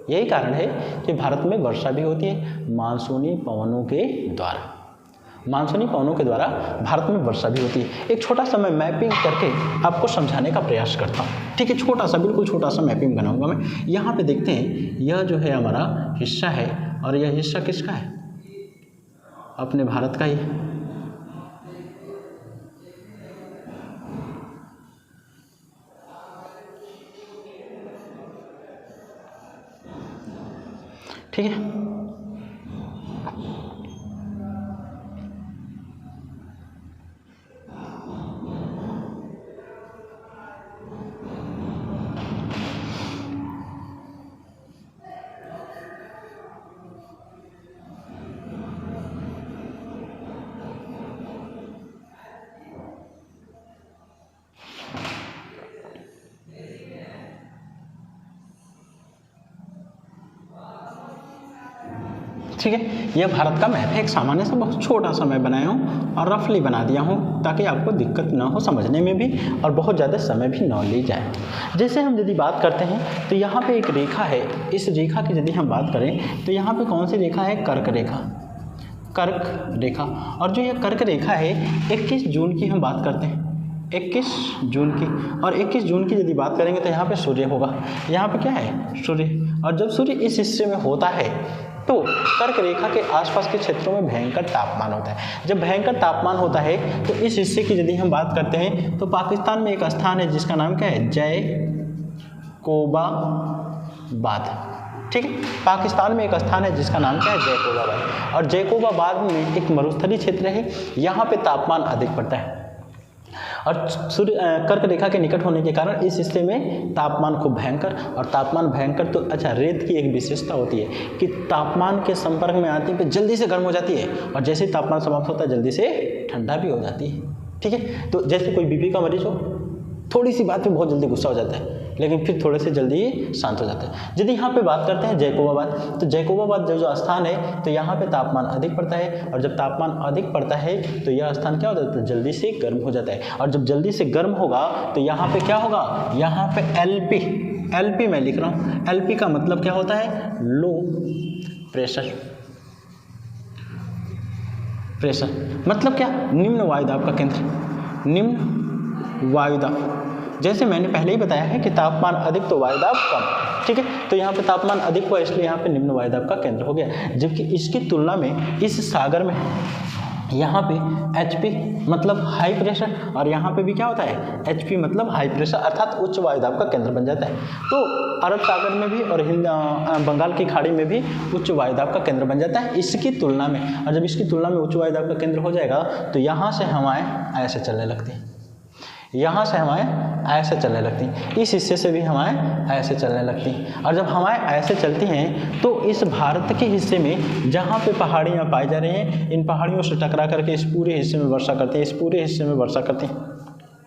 यही कारण है कि भारत में वर्षा भी होती है मानसूनी पवनों के द्वारा। मानसूनी पवनों के द्वारा भारत में वर्षा भी होती है। एक छोटा सा मैं मैपिंग करके आपको समझाने का प्रयास करता हूँ, ठीक है। छोटा सा, बिल्कुल छोटा सा मैपिंग बनाऊंगा मैं। यहाँ पे देखते हैं, यह जो है हमारा हिस्सा है और यह हिस्सा किसका है, अपने भारत का ही। ठीक है, ठीक है। यह भारत का मैप है, एक सामान्य सा बहुत छोटा सा मैं बनाया हूँ और रफली बना दिया हूँ ताकि आपको दिक्कत ना हो समझने में भी और बहुत ज़्यादा समय भी न ले जाए। जैसे हम यदि बात करते हैं तो यहाँ पे एक रेखा है, इस रेखा की यदि हम बात करें तो यहाँ पे कौन सी रेखा है, कर्क रेखा, कर्क रेखा। और जो यह कर्क रेखा है 21 जून की हम बात करते हैं, 21 जून की। और 21 जून की यदि बात करेंगे तो यहाँ पे सूर्य होगा, यहाँ पे क्या है, सूर्य। और जब सूर्य इस हिस्से में होता है तो कर्क रेखा के आसपास के क्षेत्रों में भयंकर तापमान होता है। जब भयंकर तापमान होता है तो इस हिस्से की यदि हम बात करते हैं तो पाकिस्तान में एक स्थान है जिसका नाम क्या है, जैकोबाबाद। ठीक है, पाकिस्तान में एक स्थान है जिसका नाम क्या है, जैकोबाबाद। और जैकोबाबाद में एक मरुस्थलीय क्षेत्र है, यहाँ पे तापमान अधिक पड़ता है। और सूर्य कर्क रेखा के निकट होने के कारण इस हिस्से में तापमान खूब भयंकर। और तापमान भयंकर तो अच्छा, रेत की एक विशेषता होती है कि तापमान के संपर्क में आती है जल्दी से गर्म हो जाती है और जैसे ही तापमान समाप्त होता है जल्दी से ठंडा भी हो जाती है। ठीक है, तो जैसे कोई बीपी का मरीज हो, थोड़ी सी बात पे बहुत जल्दी गुस्सा हो जाता है लेकिन फिर थोड़े से जल्दी ही शांत हो जाता है। यदि यहाँ पे बात करते हैं जैकोबाबाद, तो जैकोबाबाद जो स्थान है तो यहाँ पे तापमान अधिक पड़ता है। और जब तापमान अधिक पड़ता है तो यह स्थान क्या हो जाता है, जल्दी से गर्म हो जाता है। और जब जल्दी से गर्म होगा तो यहाँ पे क्या होगा, यहाँ पे एलपी मैं लिख रहा हूँ। एलपी का मतलब क्या होता है, लो प्रेशर। मतलब क्या, निम्न वायुदाब का केंद्र, निम्न वायुदाब। जैसे मैंने पहले ही बताया है कि तापमान अधिक तो वायुदाब कम। ठीक है, तो यहाँ पे तापमान अधिक हुआ इसलिए यहाँ पे निम्न वायुदाब का केंद्र हो गया। जबकि इसकी तुलना में इस सागर में यहाँ पे HP मतलब हाई प्रेशर और यहाँ पे भी क्या होता है, HP मतलब हाई प्रेशर अर्थात उच्च वायुदाब का केंद्र बन जाता है। तो अरब सागर में भी और बंगाल की खाड़ी में भी उच्च वायुदाब का केंद्र बन जाता है इसकी तुलना में। और जब इसकी तुलना में उच्च वायुदाब का केंद्र हो जाएगा तो यहाँ से हवाएं ऐसे चलने लगती हैं, यहाँ से हवाएं ऐसे चलने लगती हैं, इस हिस्से से भी हवाएं ऐसे चलने लगती हैं। और जब हवाएं ऐसे चलती हैं तो इस भारत के हिस्से में जहाँ पे पहाड़ियाँ पाई जा रही हैं, इन पहाड़ियों से टकरा करके इस पूरे हिस्से में वर्षा करती हैं, इस पूरे हिस्से में वर्षा करती हैं।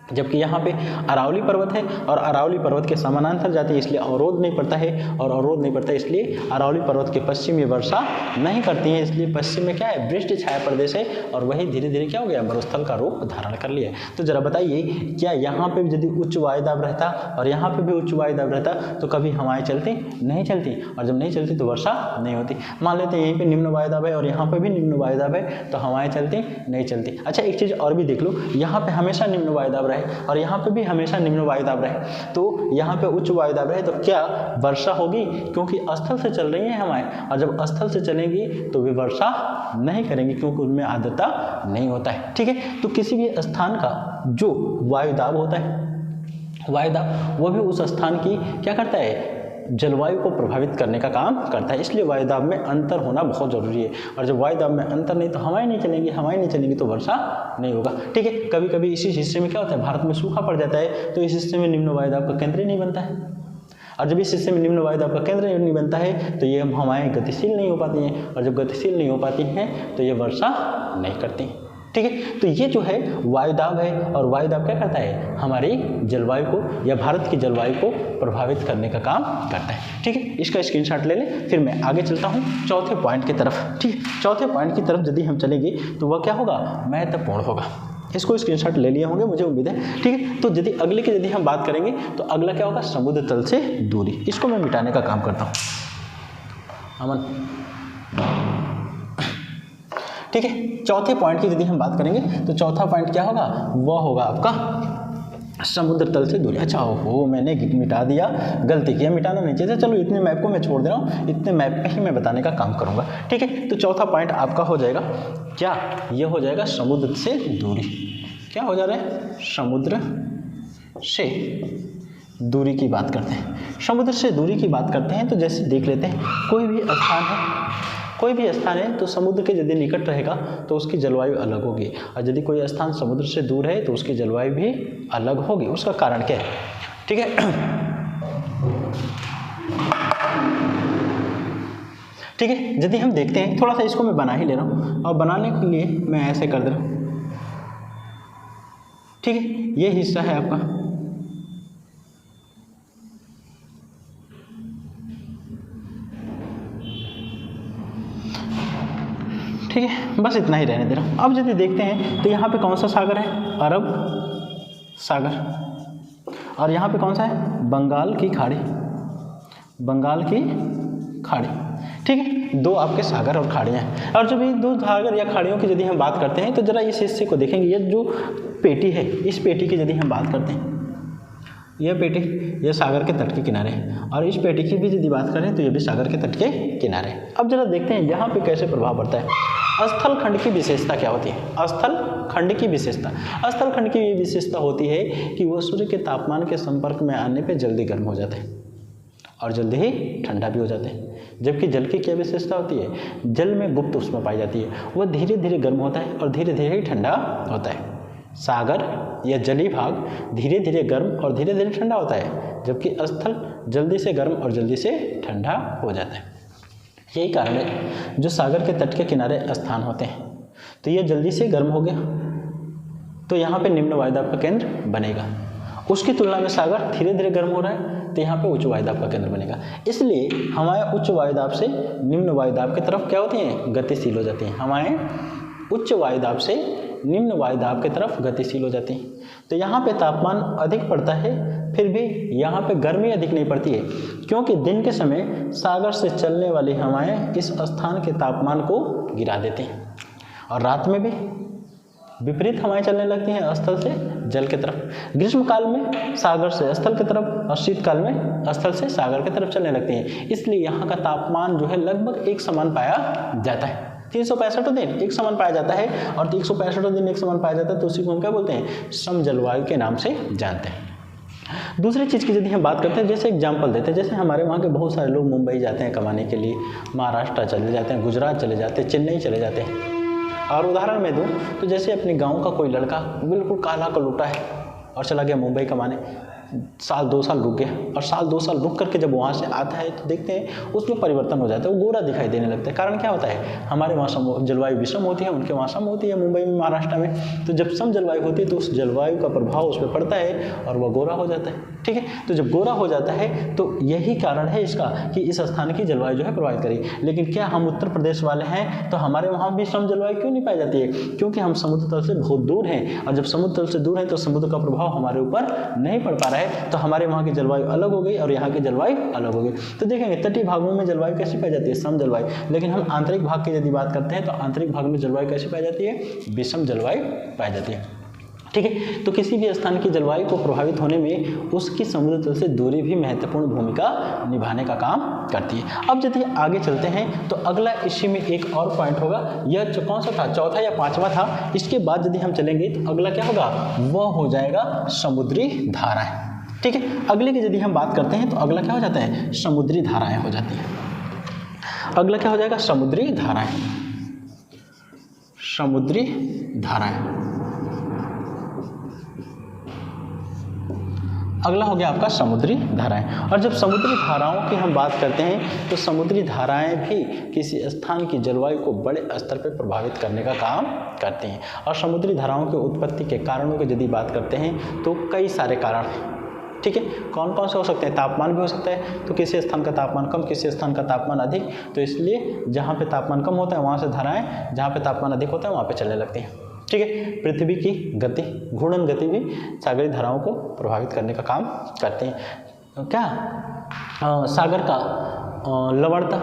जबकि यहाँ पे अरावली पर्वत है और अरावली पर्वत के समानांतर जाती है इसलिए अवरोध नहीं पड़ता है, और अवरोध नहीं पड़ता इसलिए अरावली पर्वत के पश्चिम में वर्षा नहीं करती है। इसलिए पश्चिम में क्या है, वृष्टि छाया प्रदेश है और वही धीरे धीरे क्या हो गया, मरुस्थल का रूप धारण कर लिया। तो जरा बताइए, क्या यहाँ पे यदि उच्च वायुदाब रहता और यहाँ पे भी उच्च वायुदाब रहता तो कभी हवाएं चलती? नहीं चलती। और जब नहीं चलती तो वर्षा नहीं होती। मान लेते हैं यहीं पे निम्न वायुदाब है और यहाँ पे भी निम्न वायुदाब है तो हवाएं चलती? नहीं चलती। अच्छा, एक चीज़ और भी देख लो, यहाँ पे हमेशा निम्न वायुदाब रहे और यहाँ पे भी हमेशा निम्न वायुदाब रहे, तो यहाँ पे उच्च वायुदाब रहे तो क्या वर्षा होगी? क्योंकि स्थल से चल रही हैं हवाएं, और जब स्थल से चलेंगी तो वे वर्षा नहीं करेंगी क्योंकि उनमें आर्द्रता नहीं होता है। ठीक है, तो किसी भी स्थान का जो वायुदाब होता है, वायुदाब वो भी उस स्थान की क्या करता है, जलवायु को प्रभावित करने का काम करता है। इसलिए वायुदाब में अंतर होना बहुत ज़रूरी है। और जब वायुदाब में अंतर नहीं तो हवाएं नहीं चलेंगी, हवाएं नहीं चलेंगी तो वर्षा नहीं होगा। ठीक है, कभी कभी इसी हिस्से में क्या होता है, भारत में सूखा पड़ जाता है, तो इस हिस्से में निम्न वायुदाब का केंद्र ही नहीं बनता है। और जब इस हिस्से में निम्न वायुदाब का केंद्र नहीं बनता है तो ये हवाएं गतिशील नहीं हो पाती हैं, और जब गतिशील नहीं हो पाती हैं तो ये वर्षा नहीं करती। ठीक है, तो ये जो है वायुदाब है, और वायुदाब क्या करता है, हमारी जलवायु को या भारत की जलवायु को प्रभावित करने का काम करता है। ठीक है, इसका स्क्रीनशॉट ले लें, फिर मैं आगे चलता हूँ चौथे पॉइंट की तरफ। ठीक है, चौथे पॉइंट की तरफ यदि हम चलेंगे तो वह क्या होगा, महत्वपूर्ण होगा। इसको स्क्रीनशॉट ले लिए होंगे मुझे उम्मीद है। ठीक है, तो यदि अगले की यदि हम बात करेंगे तो अगला क्या होगा, समुद्र तल से दूरी। इसको मैं मिटाने का काम करता हूँ, अमन। ठीक है, चौथे पॉइंट की यदि हम बात करेंगे तो चौथा पॉइंट क्या होगा, वह होगा आपका समुद्र तल से दूरी। अच्छा हो, मैंने मिटा दिया, गलती किया, मिटाना नहीं चाहिए। चलो इतने मैप को मैं छोड़ दे रहा हूँ, इतने मैप पे ही मैं बताने का काम करूँगा। ठीक है, तो चौथा पॉइंट आपका हो जाएगा क्या, ये हो जाएगा समुद्र से दूरी। क्या हो जा रहा है, समुद्र से दूरी की बात करते हैं। समुद्र से दूरी की बात करते हैं तो जैसे देख लेते हैं, कोई भी स्थान है तो समुद्र के यदि निकट रहेगा तो उसकी जलवायु अलग होगी, और यदि कोई स्थान समुद्र से दूर है तो उसकी जलवायु भी अलग होगी। उसका कारण क्या है, ठीक है। ठीक है, यदि हम देखते हैं, थोड़ा सा इसको मैं बना ही ले रहा हूँ, और बनाने के लिए मैं ऐसे कर दे रहा हूँ। ठीक है, ये हिस्सा है आपका, ठीक है, बस इतना ही रहने दे रहा हूँ। अब यदि देखते हैं तो यहाँ पे कौन सा सागर है, अरब सागर, और यहाँ पे कौन सा है, बंगाल की खाड़ी, बंगाल की खाड़ी। ठीक है, दो आपके सागर और खाड़ियाँ हैं। और जब ये दो सागर या खाड़ियों की यदि हम बात करते हैं तो जरा इस हिस्से को देखेंगे, ये जो पेटी है, इस पेटी की यदि हम बात करते हैं, यह पेटी, यह सागर के तट के किनारे है, और इस पेटी की भी यदि बात करें तो यह भी सागर के तट के किनारे है। अब जरा देखते हैं यहाँ पे कैसे प्रभाव पड़ता है। स्थल खंड की विशेषता क्या होती है, स्थल खंड की विशेषता, स्थल खंड की ये विशेषता होती है कि वह सूर्य के तापमान के संपर्क में आने पे जल्दी गर्म हो जाते हैं और जल्दी ही ठंडा भी हो जाते हैं। जबकि जल की क्या विशेषता होती है, जल में गुप्त उष्मा पाई जाती है, वह धीरे धीरे गर्म होता है और धीरे धीरे ही ठंडा होता है। सागर या जलीय भाग धीरे धीरे गर्म और धीरे धीरे ठंडा होता है, जबकि स्थल जल्दी से गर्म और जल्दी से ठंडा हो जाता है। यही कारण है जो सागर के तट के किनारे स्थान होते हैं तो ये जल्दी से गर्म हो गया तो यहाँ पे निम्न वायुदाब का केंद्र बनेगा, उसकी तुलना में सागर धीरे धीरे गर्म हो रहा है तो यहाँ पे उच्च वायुदाब का केंद्र बनेगा। इसलिए हवाएं उच्च वायुदाब से निम्न वायुदाब की तरफ क्या होती हैं, गतिशील हो जाती हैं। हवाएं उच्च वायुदाब से निम्न वायुदाब की तरफ गतिशील हो जाती हैं। तो यहाँ पे तापमान अधिक पड़ता है, फिर भी यहाँ पे गर्मी अधिक नहीं पड़ती है, क्योंकि दिन के समय सागर से चलने वाली हवाएं इस स्थान के तापमान को गिरा देती हैं, और रात में भी विपरीत हवाएं चलने लगती हैं स्थल से जल की तरफ। ग्रीष्म काल में सागर से स्थल की तरफ और शीतकाल में स्थल से सागर की तरफ चलने लगती हैं। इसलिए यहाँ का तापमान जो है लगभग एक समान पाया जाता है। 365 दिन एक समान पाया जाता है, और 365 दिन एक समान पाया जाता है तो उसी को हम क्या बोलते हैं, समजलवायु के नाम से जानते हैं। दूसरी चीज़ की यदि हम बात करते हैं, जैसे एग्जाम्पल देते हैं, जैसे हमारे वहाँ के बहुत सारे लोग मुंबई जाते हैं कमाने के लिए, महाराष्ट्र चले जाते हैं, गुजरात चले जाते हैं, चेन्नई चले जाते हैं। और उदाहरण मैं दूं तो जैसे अपने गांव का कोई लड़का बिल्कुल काला कलूटा है और चला गया मुंबई कमाने, साल 2 साल रुक गया, और साल 2 साल रुक करके जब वहाँ से आता है तो देखते हैं उसमें परिवर्तन हो जाता है, वो गोरा दिखाई देने लगता है। कारण क्या होता है, हमारे वहाँ जलवायु विषम होती है, उनके वहाँ सम होती है, मुंबई में महाराष्ट्र में। तो जब सम जलवायु होती है तो उस जलवायु का प्रभाव उस पर पड़ता है और वह गोरा हो जाता है। ठीक है, तो जब गोरा हो जाता है तो यही कारण है इसका कि इस स्थान की जलवायु जो है प्रभावित करी। लेकिन क्या हम उत्तर प्रदेश वाले हैं तो हमारे वहाँ भी सम जलवायु क्यों नहीं पाई जाती है, क्योंकि हम समुद्र तल से बहुत दूर हैं, और जब समुद्र तल से दूर हैं तो समुद्र का प्रभाव हमारे ऊपर नहीं पड़ पा रहा है, तो हमारे वहाँ की जलवायु अलग हो गई और यहाँ की जलवायु अलग हो गई। तो देखेंगे तटीय भागों में जलवायु कैसी पाई जाती है, सम जलवायु, लेकिन हम आंतरिक भाग की यदि बात करते हैं तो आंतरिक भाग में जलवायु कैसी पाई जाती है, विषम जलवायु पाई जाती है। ठीक है, तो किसी भी स्थान की जलवायु को प्रभावित होने में उसकी समुद्र तल से दूरी भी महत्वपूर्ण भूमिका निभाने का काम करती है। अब यदि आगे चलते हैं तो अगला इसी में एक और पॉइंट होगा, यह कौन सा था, चौथा या पांचवा था। इसके बाद यदि हम चलेंगे तो अगला क्या होगा, वह हो जाएगा समुद्री धाराएं। ठीक है। अगले की यदि हम बात करते हैं तो अगला क्या हो जाता है, समुद्री धाराएं हो जाती हैं। अगला क्या हो जाएगा, समुद्री धाराएं। समुद्री धाराएं अगला हो गया आपका समुद्री धाराएं। और जब समुद्री धाराओं की हम बात करते हैं तो समुद्री धाराएं भी किसी स्थान की जलवायु को बड़े स्तर पर प्रभावित करने का काम करती हैं। और समुद्री धाराओं की उत्पत्ति के कारणों की यदि बात करते हैं तो कई सारे कारण हैं, ठीक है। कौन कौन से हो सकते हैं, तापमान भी हो सकता है, तो किसी स्थान का तापमान कम, किसी स्थान का तापमान अधिक, तो इसलिए जहाँ पे तापमान कम होता है वहाँ से धाराएं, जहाँ पे तापमान अधिक होता है वहाँ पे चलने लगती हैं, ठीक है। पृथ्वी की गति, घूर्णन गति भी सागरी धाराओं को प्रभावित करने का काम करते हैं। क्या सागर का लवणता,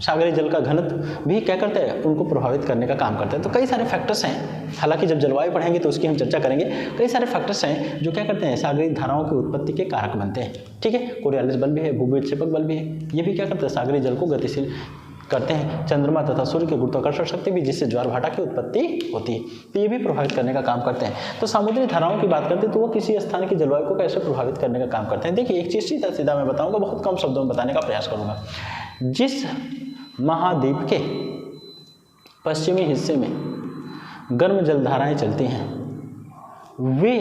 सागरी जल का घनत्व भी क्या करते हैं, उनको प्रभावित करने का काम करते हैं। तो कई सारे फैक्टर्स हैं, हालांकि जब जलवायु पढ़ेंगे तो उसकी हम चर्चा करेंगे। कई सारे फैक्टर्स हैं जो क्या करते हैं, सागरी धाराओं की उत्पत्ति के कारक बनते हैं, ठीक है। कोरियालिस बल भी है, भूविक्षेपक बल भी है, ये भी क्या करते हैं, सागरी जल को गतिशील करते हैं। चंद्रमा तथा सूर्य की गुरुत्वाकर्षण शक्ति भी, जिससे ज्वार भाटा की उत्पत्ति होती है, तो ये भी प्रभावित करने का काम करते हैं। तो समुद्री धाराओं की बात करते हैं तो वो किसी स्थान की जलवायु को कैसे प्रभावित करने का काम करते हैं। देखिए एक चीज़ सीधा सीधा मैं बताऊंगा, बहुत कम शब्दों में बताने का प्रयास करूंगा। जिस महाद्वीप के पश्चिमी हिस्से में गर्म जलधाराएं चलती हैं वे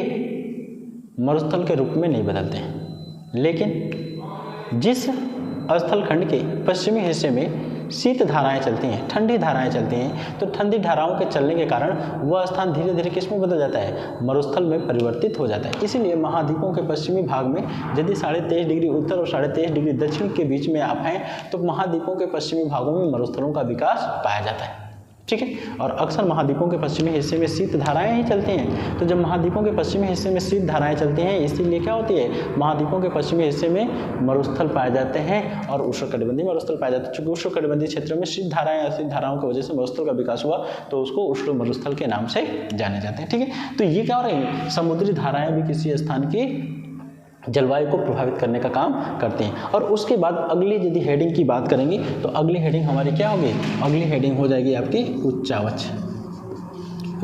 मरुस्थल के रूप में नहीं बदलते हैं, लेकिन जिस स्थल खंड के पश्चिमी हिस्से में शीत धाराएं चलती हैं, ठंडी धाराएं चलती हैं, तो ठंडी धाराओं के चलने के कारण वह स्थान धीरे धीरे किस में बदल जाता है, मरुस्थल में परिवर्तित हो जाता है। इसीलिए महाद्वीपों के पश्चिमी भाग में यदि 23.5 डिग्री उत्तर और 23.5 डिग्री दक्षिण के बीच में आप हैं तो महाद्वीपों के पश्चिमी भागों में मरुस्थलों का विकास पाया जाता है, ठीक है। और अक्सर महाद्वीपों के पश्चिमी हिस्से में शीत धाराएं ही चलती हैं। तो जब महाद्वीपों के पश्चिमी हिस्से में शीत धाराएं चलती हैं, इसीलिए क्या होती है, महाद्वीपों के पश्चिमी हिस्से में मरुस्थल पाए जाते हैं और उष्णकटिबंधीय मरुस्थल पाए जाते हैं। चूंकि उष्णकटिबंधीय क्षेत्रों में शीत धाराएं, अशीत धाराओं की वजह से मरुस्थल का विकास हुआ तो उसको उष्ण मरुस्थल के नाम से जाने जाते हैं, ठीक है। तो ये क्या हो रही है, समुद्री धाराएं भी किसी स्थान की जलवायु को प्रभावित करने का काम करते हैं। और उसके बाद अगली यदि हेडिंग की बात करेंगे तो अगली हेडिंग हमारी क्या होगी, अगली हेडिंग हो जाएगी आपकी उच्चावच।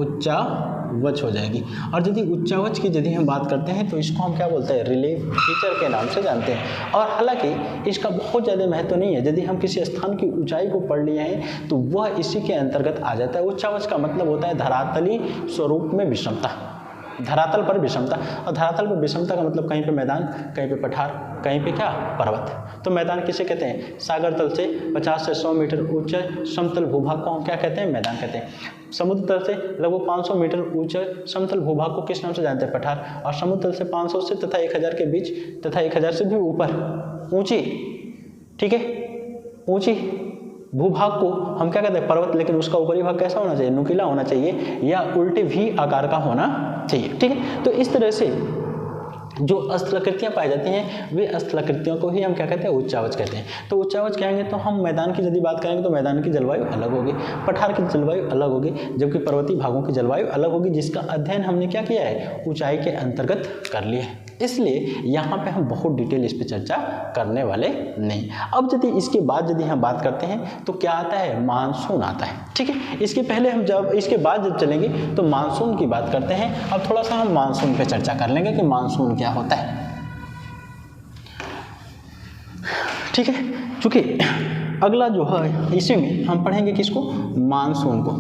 उच्चावच हो जाएगी। और यदि उच्चावच की यदि हम बात करते हैं तो इसको हम क्या बोलते हैं, रिलीफ फीचर के नाम से जानते हैं। और हालांकि इसका बहुत ज़्यादा महत्व नहीं है, यदि हम किसी स्थान की ऊंचाई को पढ़ लिए हैं तो वह इसी के अंतर्गत आ जाता है। उच्चावच का मतलब होता है धरातली स्वरूप में विषमता, धरातल पर विषमता। और धरातल पर विषमता का मतलब कहीं पे मैदान, कहीं पे पठार, कहीं पे क्या, पर्वत। तो मैदान किसे कहते हैं, सागर तल से 50 से 100 मीटर ऊंचे समतल भूभाग को हम क्या कहते हैं, मैदान कहते हैं। समुद्र तल से लगभग 500 मीटर ऊंचे समतल भूभाग को किस नाम से जानते हैं, पठार। और समुद्र तल से 500 से तथा 1000 के बीच तथा 1000 से भी ऊपर ऊंची, ठीक है, ऊंची भूभाग को हम क्या कहते हैं, पर्वत। लेकिन उसका ऊपरी भाग कैसा होना चाहिए, नुकीला होना चाहिए या उल्टे भी आकार का होना चाहिए, ठीक है। तो इस तरह से जो स्थलाकृतियाँ पाई जाती हैं वे स्थलाकृतियों को ही हम क्या कहते हैं, उच्चावच कहते हैं। तो उच्चावच कहेंगे तो हम मैदान की यदि बात करेंगे तो मैदान की जलवायु अलग होगी, पठार की जलवायु अलग होगी, जबकि पर्वतीय भागों की जलवायु अलग होगी, जिसका अध्ययन हमने क्या किया है, ऊंचाई के अंतर्गत कर लिया है। इसलिए यहाँ पे हम बहुत डिटेल इस पे चर्चा करने वाले नहीं। अब यदि इसके बाद यदि हम बात करते हैं तो क्या आता है, मानसून आता है, ठीक है। इसके पहले हम जब इसके बाद जब चलेंगे तो मानसून की बात करते हैं। अब थोड़ा सा हम मानसून पे चर्चा कर लेंगे कि मानसून क्या होता है, ठीक है। चूंकि अगला जो है इसी में हम पढ़ेंगे किसको, मानसून को।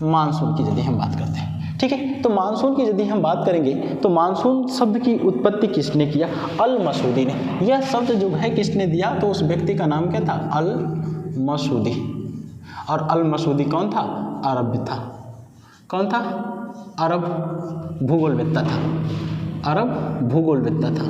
मानसून की यदि हम बात करते हैं, ठीक है। तो मानसून की यदि हम बात करेंगे तो मानसून शब्द की उत्पत्ति किसने किया, अल मसूदी ने। यह शब्द जो है किसने दिया, तो उस व्यक्ति का नाम क्या था, अल मसूदी। और अल मसूदी कौन था, अरब था। कौन था, अरब भूगोलवेत्ता था, अरब भूगोलवेत्ता था,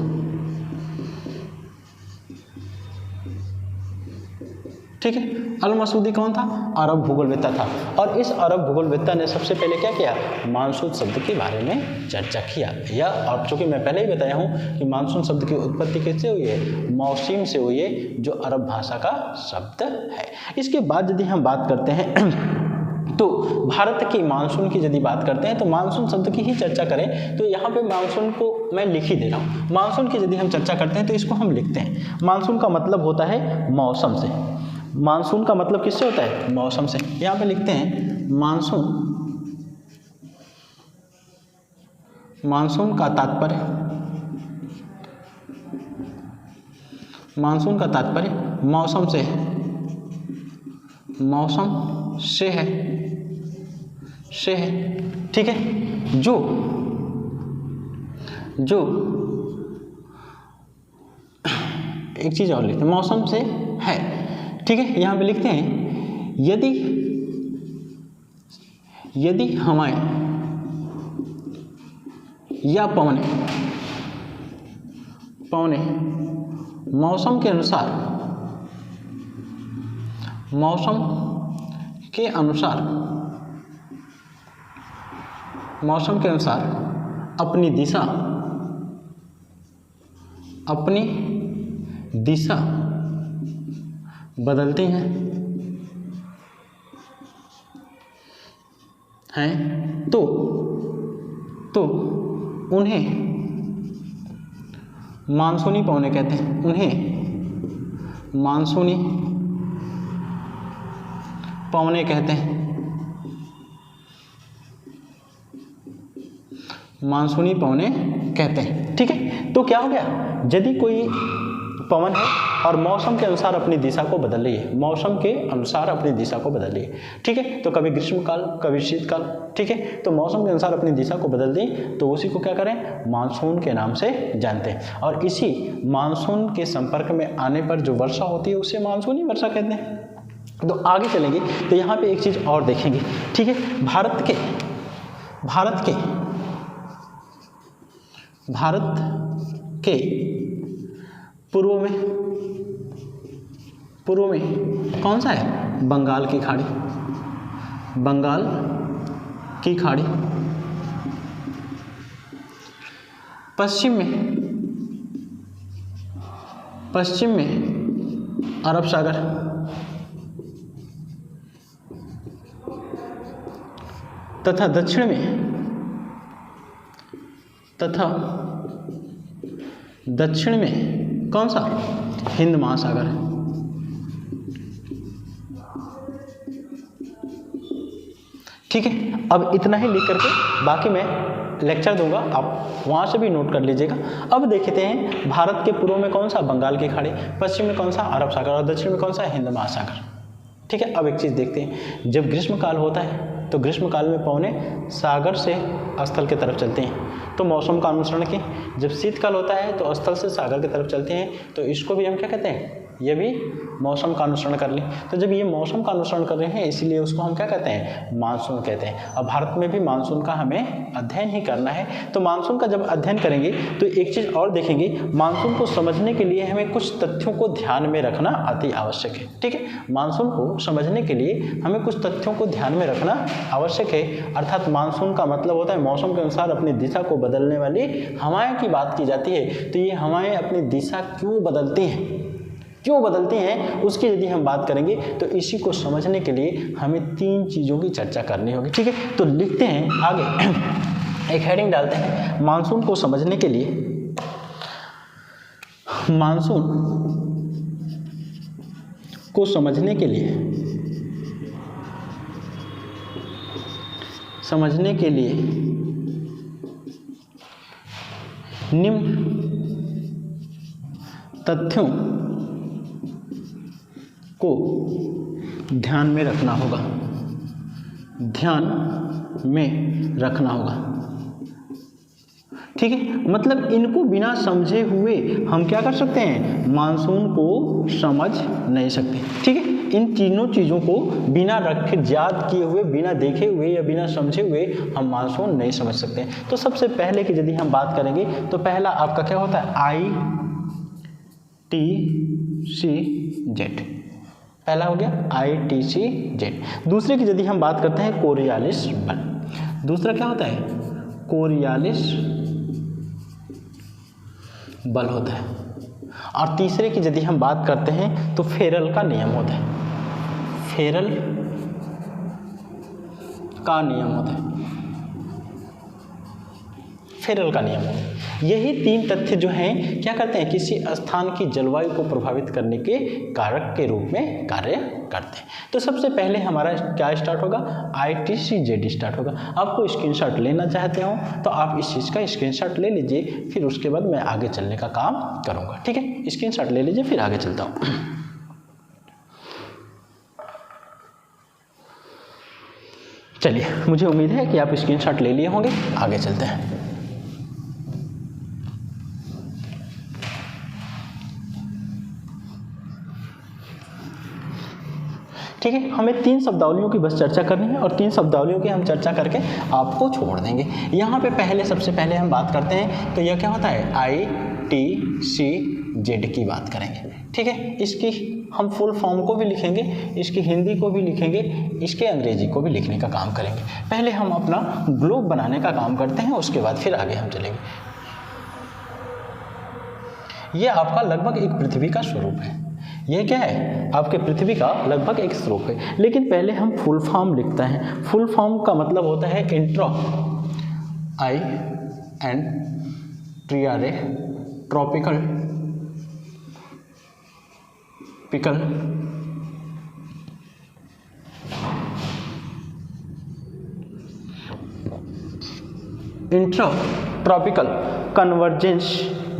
ठीक है। अल मसूदी कौन था, अरब भूगोलवेत्ता था। और इस अरब भूगोलवेत्ता ने सबसे पहले क्या किया, मानसून शब्द के बारे में चर्चा किया। या और चूंकि मैं पहले ही बताया हूँ कि मानसून शब्द की उत्पत्ति किससे हुई है, मौसम से हुई है, जो अरब भाषा का शब्द है। इसके बाद यदि हम बात करते हैं तो भारत की मानसून की यदि बात करते हैं तो मानसून शब्द की ही चर्चा करें तो यहाँ पे मानसून को मैं लिख ही दे रहा हूँ। मानसून की यदि हम चर्चा करते हैं तो इसको हम लिखते हैं। मानसून का मतलब होता है मौसम से। मानसून का मतलब किससे होता है, मौसम से। यहाँ पे लिखते हैं मानसून मानसून का तात्पर्य मौसम से है, ठीक है। जो एक चीज और लिखते हैं, मौसम से है, ठीक है। यहां पे लिखते हैं यदि हवाएं या पवने मौसम के अनुसार अपनी दिशा बदलते हैं तो उन्हें मानसूनी पवनें कहते हैं। उन्हें मानसूनी पवनें कहते हैं। मानसूनी पवनें कहते हैं, ठीक है। तो क्या हो गया, यदि कोई पवन है और मौसम के अनुसार अपनी दिशा को बदल रही है, मौसम के अनुसार अपनी दिशा को बदल रही है, ठीक है। तो कभी ग्रीष्मकाल, कभी शीतकाल, ठीक है। तो मौसम के अनुसार अपनी दिशा को बदल दी तो उसी को क्या करें, मानसून के नाम से जानते हैं। और इसी मानसून के संपर्क में आने पर जो वर्षा होती है उसे मानसूनी वर्षा कहते हैं। तो आगे चलेंगे तो यहाँ पे एक चीज़ और देखेंगे, ठीक है। भारत के पूर्व में कौन सा है, बंगाल की खाड़ी। पश्चिम में अरब सागर, तथा दक्षिण में कौन सा, हिंद महासागर है। ठीक है, अब इतना ही लिख करके बाकी मैं लेक्चर दूंगा, आप वहाँ से भी नोट कर लीजिएगा। अब देखते हैं भारत के पूर्व में कौन सा, बंगाल की खाड़ी, पश्चिम में कौन सा, अरब सागर, और दक्षिण में कौन सा, हिंद महासागर। ठीक है, अब एक चीज़ देखते हैं, जब ग्रीष्मकाल होता है तो ग्रीष्मकाल में पवनें सागर से स्थल की तरफ चलती हैं, तो मौसम का अनुसरण की। जब शीतकाल होता है तो स्थल से सागर की तरफ चलते हैं, तो इसको भी हम क्या कहते हैं, ये भी मौसम का अनुसरण कर लें। तो जब ये मौसम का अनुसरण कर रहे हैं इसीलिए उसको हम क्या कहते हैं, मानसून कहते हैं। अब भारत में भी मानसून का हमें अध्ययन ही करना है। तो मानसून का जब अध्ययन करेंगे तो एक चीज़ और देखेंगे, मानसून को समझने के लिए हमें कुछ तथ्यों को ध्यान में रखना अति आवश्यक है। ठीक है, मानसून को समझने के लिए हमें कुछ तथ्यों को ध्यान में रखना आवश्यक है। अर्थात मानसून का मतलब होता है मौसम के अनुसार अपनी दिशा को बदलने वाली हवाएं की बात की जाती है। तो ये हवाएं अपनी दिशा क्यों बदलती हैं, उसकी यदि हम बात करेंगे तो इसी को समझने के लिए हमें 3 चीज़ों की चर्चा करनी होगी। ठीक है, तो लिखते हैं आगे, एक हेडिंग डालते हैं, मानसून को समझने के लिए, मानसून को समझने के लिए निम्न तथ्यों को ध्यान में रखना होगा। ठीक है, मतलब इनको बिना समझे हुए हम क्या कर सकते हैं, मानसून को समझ नहीं सकते। ठीक है, इन तीनों चीज़ों को बिना रखे, याद किए हुए, बिना देखे हुए या बिना समझे हुए हम मानसून नहीं समझ सकते। तो सबसे पहले की यदि हम बात करेंगे तो पहला आपका क्या होता है, ITCZ, पहला हो गया ITCZ। दूसरे की यदि हम बात करते हैं कोरियालिस बल, दूसरा क्या होता है, कोरियालिस बल होता है। और तीसरे की यदि हम बात करते हैं तो फेरल का नियम होता है, फेरल का नियम होता है। यही 3 तथ्य जो हैं क्या करते हैं, किसी स्थान की जलवायु को प्रभावित करने के कारक के रूप में कार्य करते हैं। तो सबसे पहले हमारा क्या स्टार्ट होगा, ITCZ स्टार्ट होगा। आपको स्क्रीनशॉट लेना चाहते हो तो आप इस चीज़ का स्क्रीनशॉट ले लीजिए, फिर उसके बाद मैं आगे चलने का काम करूँगा। ठीक है, स्क्रीनशॉट ले लीजिए, फिर आगे चलता हूँ। चलिए, मुझे उम्मीद है कि आप स्क्रीनशॉट ले लिए होंगे, आगे चलते हैं। ठीक है, हमें 3 शब्दावलियों की बस चर्चा करनी है और 3 शब्दावलियों की हम चर्चा करके आपको छोड़ देंगे। यहाँ पे सबसे पहले हम बात करते हैं तो यह क्या होता है, ITCZ की बात करेंगे। ठीक है, इसकी हम फुल फॉर्म को भी लिखेंगे, इसकी हिंदी को भी लिखेंगे, इसके अंग्रेजी को भी लिखने का काम करेंगे। पहले हम अपना ग्लोब बनाने का काम करते हैं, उसके बाद फिर आगे हम चलेंगे। यह आपका लगभग एक पृथ्वी का स्वरूप है। यह क्या है, आपके पृथ्वी का लगभग एक स्वरूप है। लेकिन पहले हम फुल फॉर्म लिखते हैं। फुल फॉर्म का मतलब होता है INTRA ट्रॉपिकल पिकल इंट्राट्रॉपिकल कन्वर्जेंस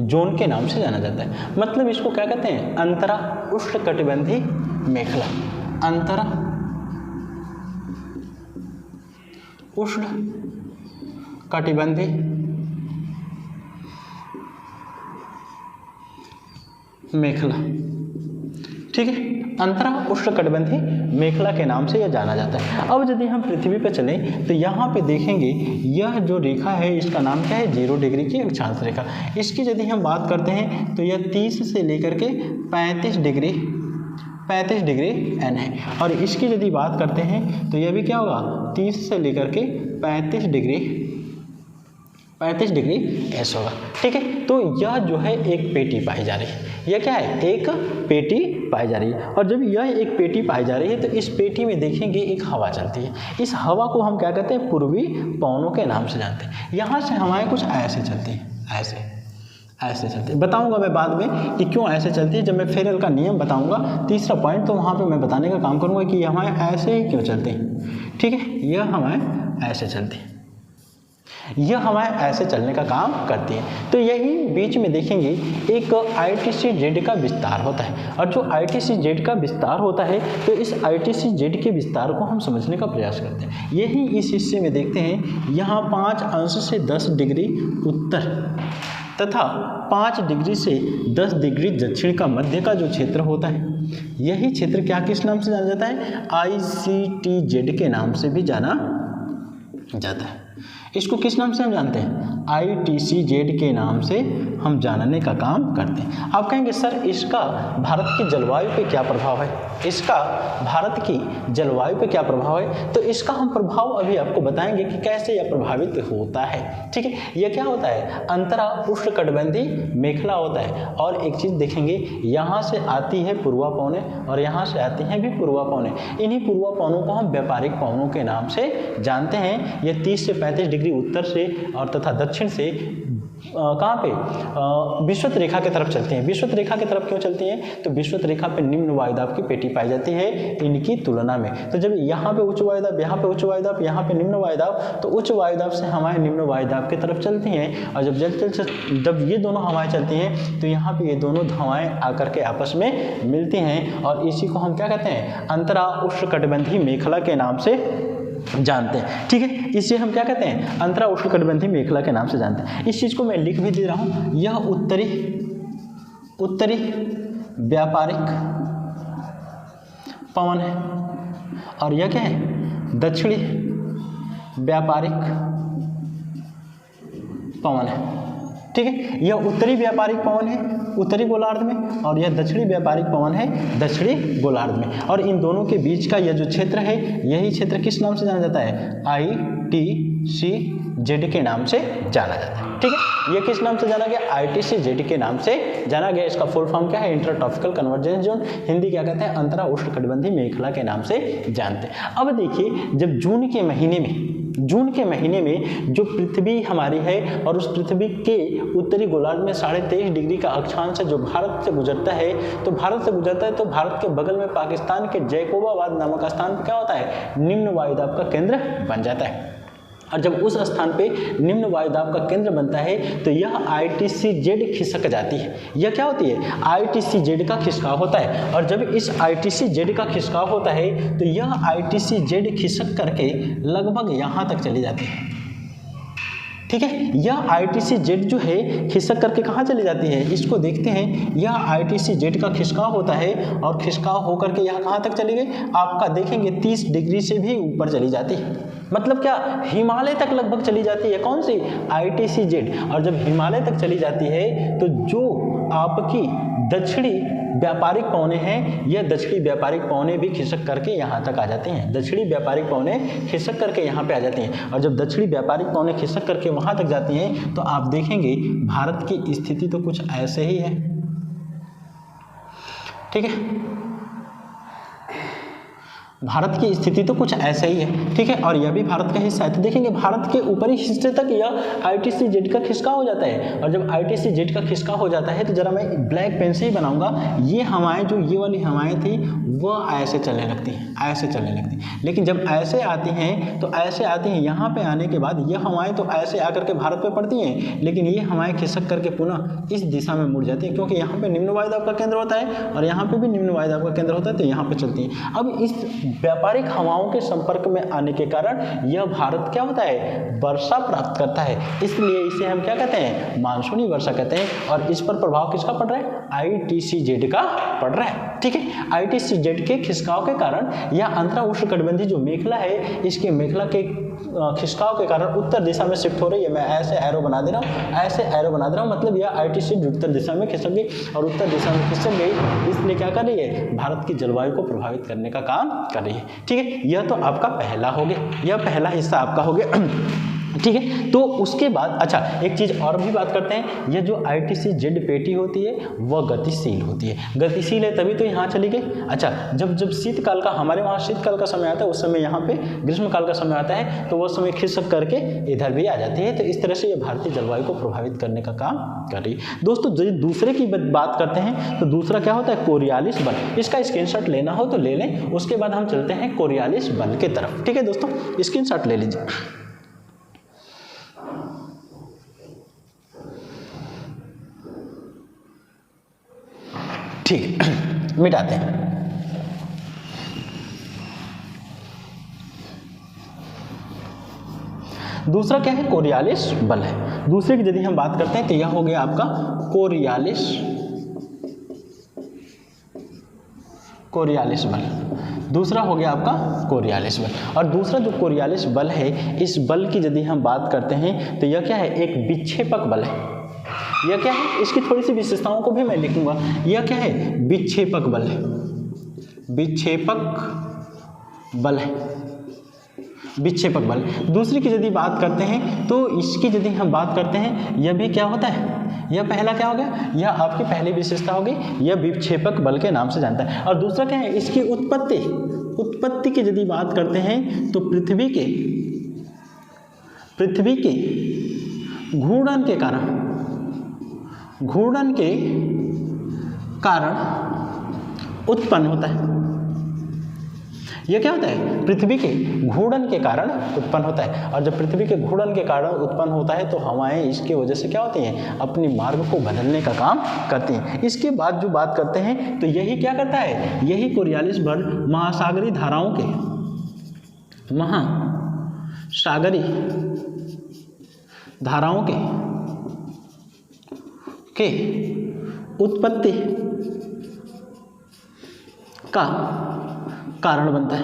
जोन के नाम से जाना जाता है। मतलब इसको क्या कहते हैं, अंतरा उष्णकटिबंधीय मेखला। अंतरा उष्णकटिबंधीय मेखला। ठीक है, अंतरा उष्णकटिबंधीय मेखला के नाम से यह जाना जाता है। अब यदि हम पृथ्वी पर चलें तो यहाँ पे देखेंगे यह जो रेखा है इसका नाम क्या है, 0 डिग्री की अक्षांश रेखा। इसकी यदि हम बात करते हैं तो यह 30 से लेकर के 35 डिग्री N है। और इसकी यदि बात करते हैं तो यह भी क्या होगा, 30 से लेकर के 35 डिग्री S होगा। ठीक है, तो यह जो है एक पेटी पाई जा रही है। यह क्या है, एक पेटी पाई जा रही है। और जब यह एक पेटी पाई जा रही है तो इस पेटी में देखेंगे एक हवा चलती है। इस हवा को हम क्या कहते हैं, पूर्वी पवनों के नाम से जानते हैं। यहाँ से हवाएं कुछ ऐसे चलती हैं, ऐसे चलती है। बताऊंगा मैं बाद में कि क्यों ऐसे चलती है। जब मैं फेरल का नियम बताऊंगा, तीसरा पॉइंट, तो वहाँ पे मैं बताने का काम करूंगा कि हवाएं ऐसे ही क्यों चलती हैं। ठीक है, यह हवाएं ऐसे चलती हैं, यह हवाएं ऐसे चलने का काम करती हैं। तो यही बीच में देखेंगे एक ITCZ का विस्तार होता है। और जो ITCZ का विस्तार होता है तो इस ITCZ के विस्तार को हम समझने का प्रयास करते हैं। यही इस हिस्से में देखते हैं, यहाँ 5 अंश से 10 डिग्री उत्तर तथा 5 डिग्री से 10 डिग्री दक्षिण का मध्य का जो क्षेत्र होता है, यही क्षेत्र क्या किस नाम से जाना जाता है, ICTZ के नाम से भी जाना जाता है। इसको किस नाम से हम जानते हैं, ITCZ के नाम से हम जानने का काम करते हैं। आप कहेंगे सर इसका भारत की जलवायु पे क्या प्रभाव है, इसका भारत की जलवायु पे क्या प्रभाव है। तो इसका हम प्रभाव अभी आपको बताएंगे कि कैसे यह प्रभावित होता है। ठीक है, यह क्या होता है, अंतरा उष्णकटिबंधीय मेखला होता है। और एक चीज़ देखेंगे, यहाँ से आती है पूर्वा पवने और यहाँ से आती हैं भी पूर्वा पवने। इन्हीं पूर्वा पवनों को हम व्यापारिक पवनों के नाम से जानते हैं। यह 30 से 35 डिग्री उत्तर से और तथा दक्षिण से कहाँ पे, विषुवत रेखा की तरफ चलती हैं। विषुवत रेखा की तरफ क्यों चलती हैं, तो विषुवत रेखा पे निम्न वायुदाब की पेटी पाई जाती है इनकी तुलना में। तो जब यहाँ पे उच्च वायुदाब, यहाँ पे उच्च वायुदाब, यहाँ पे निम्न वायुदाब, तो उच्च वायुदाब से हवाएं निम्न वायुदाब की तरफ चलती हैं। और जब ये दोनों हवाएं चलती हैं तो यहाँ पे ये दोनों हवाएं आकर के आपस में मिलती हैं। और इसी को हम क्या कहते हैं, अंतरा उष्णकटिबंधीय मेखला के नाम से जानते हैं। ठीक है, इसे हम क्या कहते हैं, अंतरा उष्णकटिबंधीय मेखला के नाम से जानते हैं। इस चीज़ को मैं लिख भी दे रहा हूँ। यह उत्तरी व्यापारिक पवन है और यह क्या है, दक्षिणी व्यापारिक पवन है। ठीक है, यह उत्तरी व्यापारिक पवन है उत्तरी गोलार्ध में और यह दक्षिणी व्यापारिक पवन है दक्षिणी गोलार्ध में। और इन दोनों के बीच का यह जो क्षेत्र है, यही क्षेत्र किस नाम से जाना जाता है, ITCZ के नाम से जाना जाता है। ठीक है, यह किस नाम से जाना गया, ITCZ के नाम से जाना गया। इसका फुल फॉर्म क्या है, इंटरट्रॉपिकल कन्वर्जेंस जोन, हिंदी क्या कहते हैं, अंतरा उष्णकटिबंधीय मेखला के नाम से जानते हैं। अब देखिए, जब जून के महीने में जून के महीने में जो पृथ्वी हमारी है और उस पृथ्वी के उत्तरी गोलार्ध में 23.5 डिग्री का अक्षांश जो भारत से गुजरता है, तो भारत के बगल में पाकिस्तान के जैकोबाबाद नामक स्थान पर क्या होता है, निम्न वायुदाब का केंद्र बन जाता है। और जब उस स्थान पे निम्न वायुदाब का केंद्र बनता है तो यह ITCZ खिसक जाती है। यह क्या होती है, ITCZ का खिसकाव होता है। और जब इस ITCZ का खिसकाव होता है तो यह ITCZ खिसक करके लगभग यहाँ तक चली जाती है। ठीक है, यह ITCZ जो है खिसक करके कहाँ चली जाती है, इसको देखते हैं। यह ITCZ का खिसकाव होता है और खिसकाव होकर के यह कहाँ तक चली गई, आपका देखेंगे 30 डिग्री से भी ऊपर चली जाती है। मतलब क्या, हिमालय तक लगभग चली जाती है। कौन सी, ITCZ। और जब हिमालय तक चली जाती है तो जो आपकी दक्षिणी व्यापारिक पवने हैं, यह दक्षिणी व्यापारिक पवने भी खिसक करके यहाँ तक आ जाते हैं। दक्षिणी व्यापारिक पवने खिसक करके यहाँ पे आ जाती हैं। और जब दक्षिणी व्यापारिक पवने खिसक करके वहाँ तक जाती हैं तो आप देखेंगे भारत की स्थिति तो कुछ ऐसे ही है। ठीक है, भारत की स्थिति तो कुछ ऐसा ही है। ठीक है, और यह भी भारत का हिस्सा है। तो देखेंगे भारत के ऊपरी हिस्से तक यह ITCZ का खिसकाव हो जाता है। और जब ITCZ का खिसकाव हो जाता है तो जरा मैं ब्लैक पेन से ही बनाऊंगा। ये हवाएं, जो ये वाली हवाएं थी वह ऐसे चलने लगती हैं, ऐसे चलने लगती हैं। लेकिन जब ऐसे आती हैं तो ऐसे आती हैं, यहाँ पे आने के बाद यह हवाएं तो ऐसे आकर के भारत पे पड़ती हैं, लेकिन ये हवाएं खिसक करके पुनः इस दिशा में मुड़ जाती हैं, क्योंकि यहाँ पे निम्न वायुदाब का केंद्र होता है और यहाँ पे भी निम्न वायुदाब का केंद्र होता है, तो यहाँ पे चलती हैं। अब इस व्यापारिक हवाओं के संपर्क में आने के कारण यह भारत क्या होता है, वर्षा प्राप्त करता है। इसलिए इसे हम क्या कहते हैं, मानसूनी वर्षा कहते हैं। और इस पर प्रभाव किसका पड़ रहा है, ITCZ का पड़ रहा है। ठीक है, ITCZ के खिसकाव के कारण यह अंतरा उष्णकटिबंधीय जो मेखला है, इसके मेखला के खिसकाव के कारण उत्तर दिशा में शिफ्ट हो रही है। मैं ऐसे एरो बना दे रहा हूँ, ऐसे एरो बना दे रहा हूँ, मतलब यह ITCZ उत्तर दिशा में खिसक गई। और उत्तर दिशा में खिसक गई इसलिए क्या कर रही है, भारत की जलवायु को प्रभावित करने का काम कर रही है। ठीक है, यह तो आपका पहला हो गया, यह पहला हिस्सा आपका हो गया। ठीक है, तो उसके बाद अच्छा एक चीज़ और भी बात करते हैं। यह जो ITCZ पेटी होती है वह गतिशील होती है। गतिशील है तभी तो यहाँ चली गई। अच्छा, जब शीतकाल का, हमारे वहाँ शीतकाल का समय आता है, उस समय यहाँ पे ग्रीष्मकाल का समय आता है, तो वह समय खिसक करके इधर भी आ जाती है। तो इस तरह से ये भारतीय जलवायु को प्रभावित करने का काम कर रही है। दोस्तों दूसरे की बात करते हैं तो दूसरा क्या होता है, कोरियालिस बल। इसका स्क्रीनशॉट लेना हो तो ले लें, उसके बाद हम चलते हैं कोरियालिस बल के तरफ। ठीक है दोस्तों, स्क्रीनशॉट ले लीजिए। ठीक, मिटाते हैं। दूसरा क्या है, कोरियालिस बल है। दूसरे की यदि हम बात करते हैं तो यह हो गया आपका कोरियालिस बल। दूसरा हो गया आपका कोरियालिस बल। और दूसरा जो कोरियालिस बल है, इस बल की यदि हम बात करते हैं तो यह क्या है, एक विक्षेपक बल है। यह क्या है, इसकी थोड़ी सी विशेषताओं को भी मैं लिखूंगा। यह क्या है, विक्षेपक बल है, विक्षेपक बल है, विक्षेपक बल। दूसरी की यदि बात करते हैं तो इसकी यदि हम बात करते हैं, यह भी क्या होता है, यह पहला क्या हो गया, यह आपकी पहली विशेषता होगी, यह विक्षेपक बल के नाम से जानता है। और दूसरा क्या है, इसकी उत्पत्ति की यदि बात करते हैं तो पृथ्वी के घूर्णन के कारण उत्पन्न होता है। यह क्या होता है, पृथ्वी के घूर्णन के कारण उत्पन्न होता है। और जब पृथ्वी के घूर्णन के कारण उत्पन्न होता है तो हवाएं इसके वजह से क्या होती हैं, अपनी मार्ग को बदलने का काम करती हैं। इसके बाद जो बात करते हैं तो यही क्या करता है, यही कोरियालिस बल महासागरीय धाराओं के उत्पत्ति का कारण बनता है।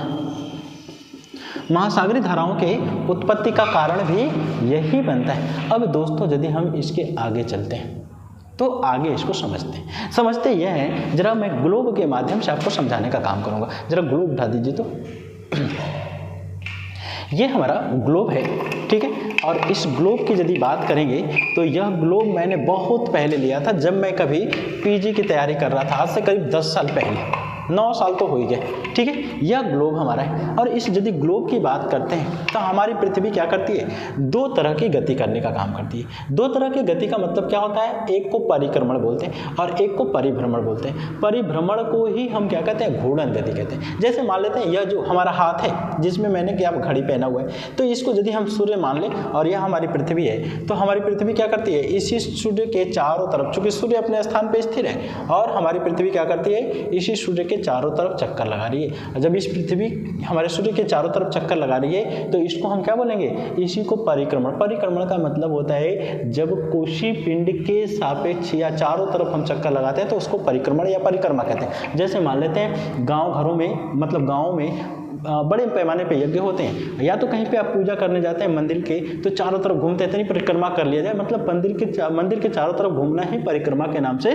महासागरीय धाराओं के उत्पत्ति का कारण भी यही बनता है। अब दोस्तों यदि हम इसके आगे चलते हैं तो आगे इसको समझते यह है, जरा मैं ग्लोब के माध्यम से आपको समझाने का काम करूंगा। जरा ग्लोब उठा दीजिए। तो ये हमारा ग्लोब है, ठीक है। और इस ग्लोब की यदि बात करेंगे तो यह ग्लोब मैंने बहुत पहले लिया था, जब मैं कभी पीजी की तैयारी कर रहा था, आज से करीब 10 साल पहले। 9 साल तो हो ही गए, ठीक है। यह ग्लोब हमारा है और इस यदि ग्लोब की बात करते हैं तो हमारी पृथ्वी क्या करती है, 2 तरह की गति करने का काम करती है। 2 तरह की गति का मतलब क्या होता है, एक को परिक्रमण बोलते हैं और एक को परिभ्रमण बोलते हैं। परिभ्रमण को ही हम क्या कहते हैं, घूर्णन गति कहते हैं। जैसे मान लेते हैं यह जो हमारा हाथ है जिसमें मैंने क्या घड़ी पहना हुआ है, तो इसको यदि हम सूर्य मान लें और यह हमारी पृथ्वी है, तो हमारी पृथ्वी क्या करती है, इसी सूर्य के चारों तरफ, चूंकि सूर्य अपने स्थान पर स्थिर है और हमारी पृथ्वी क्या करती है, इसी सूर्य के चारों तरफ चक्कर लगा रही है। जब इस पृथ्वी हमारे सूर्य के चारों तरफ चक्कर लगा रही है तो इसको हम क्या बोलेंगे, इसी को परिक्रमण। परिक्रमण का मतलब होता है जब कोशी पिंड के सापेक्ष या चारों तरफ हम चक्कर लगाते हैं तो उसको परिक्रमण या परिक्रमा कहते हैं। जैसे मान लेते हैं गांव घरों में, मतलब गांव में बड़े पैमाने पे यज्ञ होते हैं, या तो कहीं पे आप पूजा करने जाते हैं मंदिर के, तो चारों तरफ घूमते हैं, इतनी परिक्रमा कर लिया जाए, मतलब मंदिर के चारों तरफ घूमना ही परिक्रमा के नाम से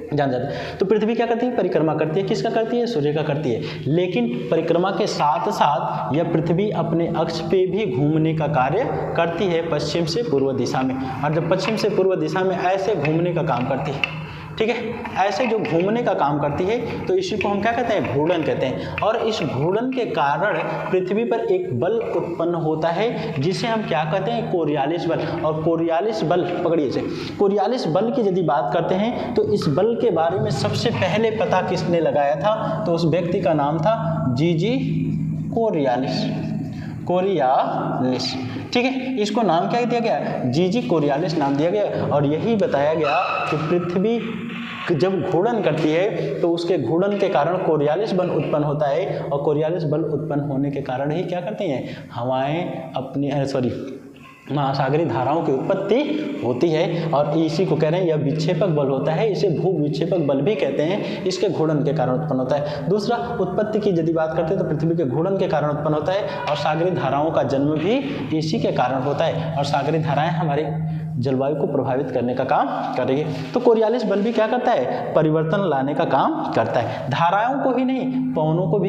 जान जाता है। तो पृथ्वी क्या करती है, परिक्रमा करती है, किसका करती है, सूर्य का करती है। लेकिन परिक्रमा के साथ साथ यह पृथ्वी अपने अक्ष पे भी घूमने का कार्य करती है, पश्चिम से पूर्व दिशा में। और जब पश्चिम से पूर्व दिशा में ऐसे घूमने का काम करती है, ठीक है, ऐसे जो घूमने का काम करती है तो इसी को हम क्या कहते हैं, घूर्णन कहते हैं। और इस घूर्णन के कारण पृथ्वी पर एक बल उत्पन्न होता है जिसे हम क्या कहते हैं, कोरियालिस बल। और कोरियालिस बल, पकड़िए से, कोरियालिस बल की यदि बात करते हैं तो इस बल के बारे में सबसे पहले पता किसने लगाया था, तो उस व्यक्ति का नाम था जीजी कोरियालिस। कोरियालिस, ठीक है, इसको नाम क्या दिया गया, जीजी कोरियालिस नाम दिया गया। और यही बताया गया कि पृथ्वी जब घूर्णन करती है तो उसके घूर्णन के कारण कोरियालिस बल उत्पन्न होता है, और कोरियालिस बल उत्पन्न होने के कारण ही क्या करते हैं, हवाएं अपनी महासागरीय धाराओं की उत्पत्ति होती है। और इसी को कह रहे हैं, यह विक्षेपक बल होता है, इसे भू विक्षेपक बल भी कहते हैं, इसके घूर्णन के कारण उत्पन्न होता है। दूसरा, उत्पत्ति की यदि बात करते हैं तो पृथ्वी के घूर्णन के कारण उत्पन्न होता है, और सागरीय धाराओं का जन्म भी इसी के कारण होता है। और सागरीय धाराएं हमारी जलवायु को प्रभावित करने का काम कर रही है। तो कोरियालिस बल भी क्या करता है, परिवर्तन लाने का काम करता है। धाराओं को ही नहीं, पवनों को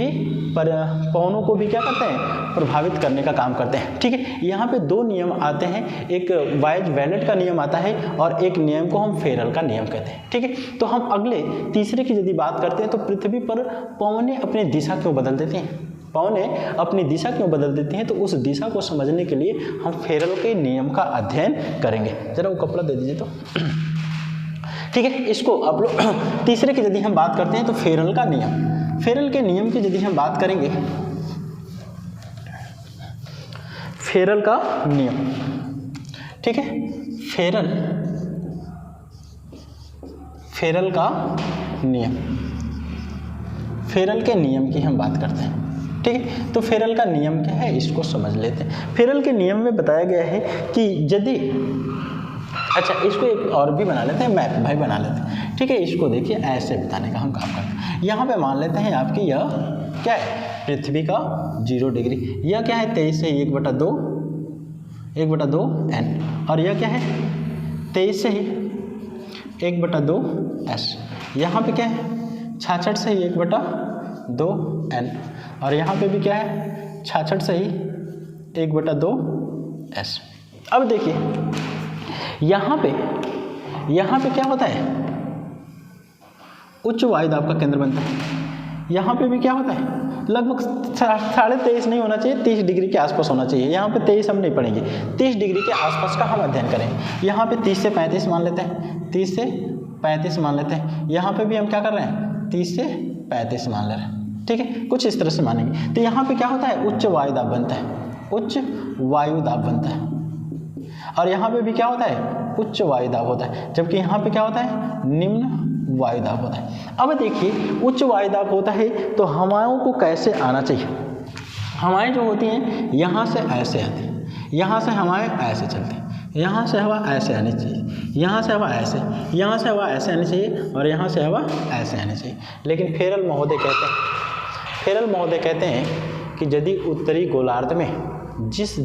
भी क्या करते हैं, प्रभावित करने का काम करते हैं, ठीक है। यहाँ पे 2 नियम आते हैं, एक वाइज-वेलेट का नियम आता है और एक नियम को हम फेरल का नियम कहते हैं, ठीक है। तो हम अगले तीसरे की यदि बात करते हैं तो पृथ्वी पर पवनें अपनी दिशा क्यों बदल देती हैं, पवनें अपनी दिशा क्यों बदल देती हैं, तो उस दिशा को समझने के लिए हम फेरल के नियम का अध्ययन करेंगे। जरा वो कपड़ा दे दीजिए तो, ठीक है। इसको अब लोग तीसरे की यदि हम बात करते हैं तो फेरल का नियम, फेरल के नियम की यदि हम बात करेंगे, फेरल का नियम, ठीक है, फेरल का नियम, फेरल के नियम की हम बात करते हैं, ठीक है। तो फेरल का नियम क्या है, इसको समझ लेते हैं। फेरल के नियम में बताया गया है कि यदि, अच्छा इसको एक और भी बना लेते हैं, मैप भाई बना लेते हैं, ठीक है। इसको देखिए ऐसे बताने का हम काम करते हैं। यहाँ पे मान लेते हैं आपकी यह क्या है, पृथ्वी का 0 डिग्री, यह क्या है 23 से 1/2 n, और यह क्या है 23 से ही 1/2 s। यहाँ पे क्या है 66 से ही 1/2 n, और यहाँ पे भी क्या है 66 से ही 1/2 s। अब देखिए यहाँ पे क्या होता है, उच्च वायुदाब का केंद्र बनता है। यहाँ पे भी क्या होता है, लगभग 23.5 नहीं होना चाहिए, 30 डिग्री के आसपास होना चाहिए। यहाँ पे 23 हम नहीं पढ़ेंगे, 30 डिग्री के आसपास का हम अध्ययन करेंगे। यहाँ पे 30 से 35 मान लेते हैं, 30 से 35 मान लेते हैं। यहाँ पे भी हम क्या कर रहे हैं, 30 से 35 मान ले रहे हैं, ठीक है, कुछ इस तरह से मानेंगे। तो यहाँ पे क्या होता है, उच्च वायुदाब बनता है, उच्च वायुदाब बनता है, और यहाँ पे भी क्या होता है, उच्च वायुदाब होता है, जबकि यहाँ पे क्या होता है, निम्न वायुदाब होता है। अब देखिए उच्च वायुदाब होता है तो हवाओं को कैसे आना चाहिए, हवाएं जो होती हैं यहाँ से ऐसे आती हैं, यहाँ से हवाएं ऐसे चलती हैं, यहाँ से हवा ऐसे आनी चाहिए, यहाँ से हवा ऐसे, यहाँ से हवा ऐसे आनी चाहिए, और यहाँ से हवा ऐसे आनी चाहिए। लेकिन फेरल महोदय कहते हैं कि यदि उत्तरी गोलार्ध में जिस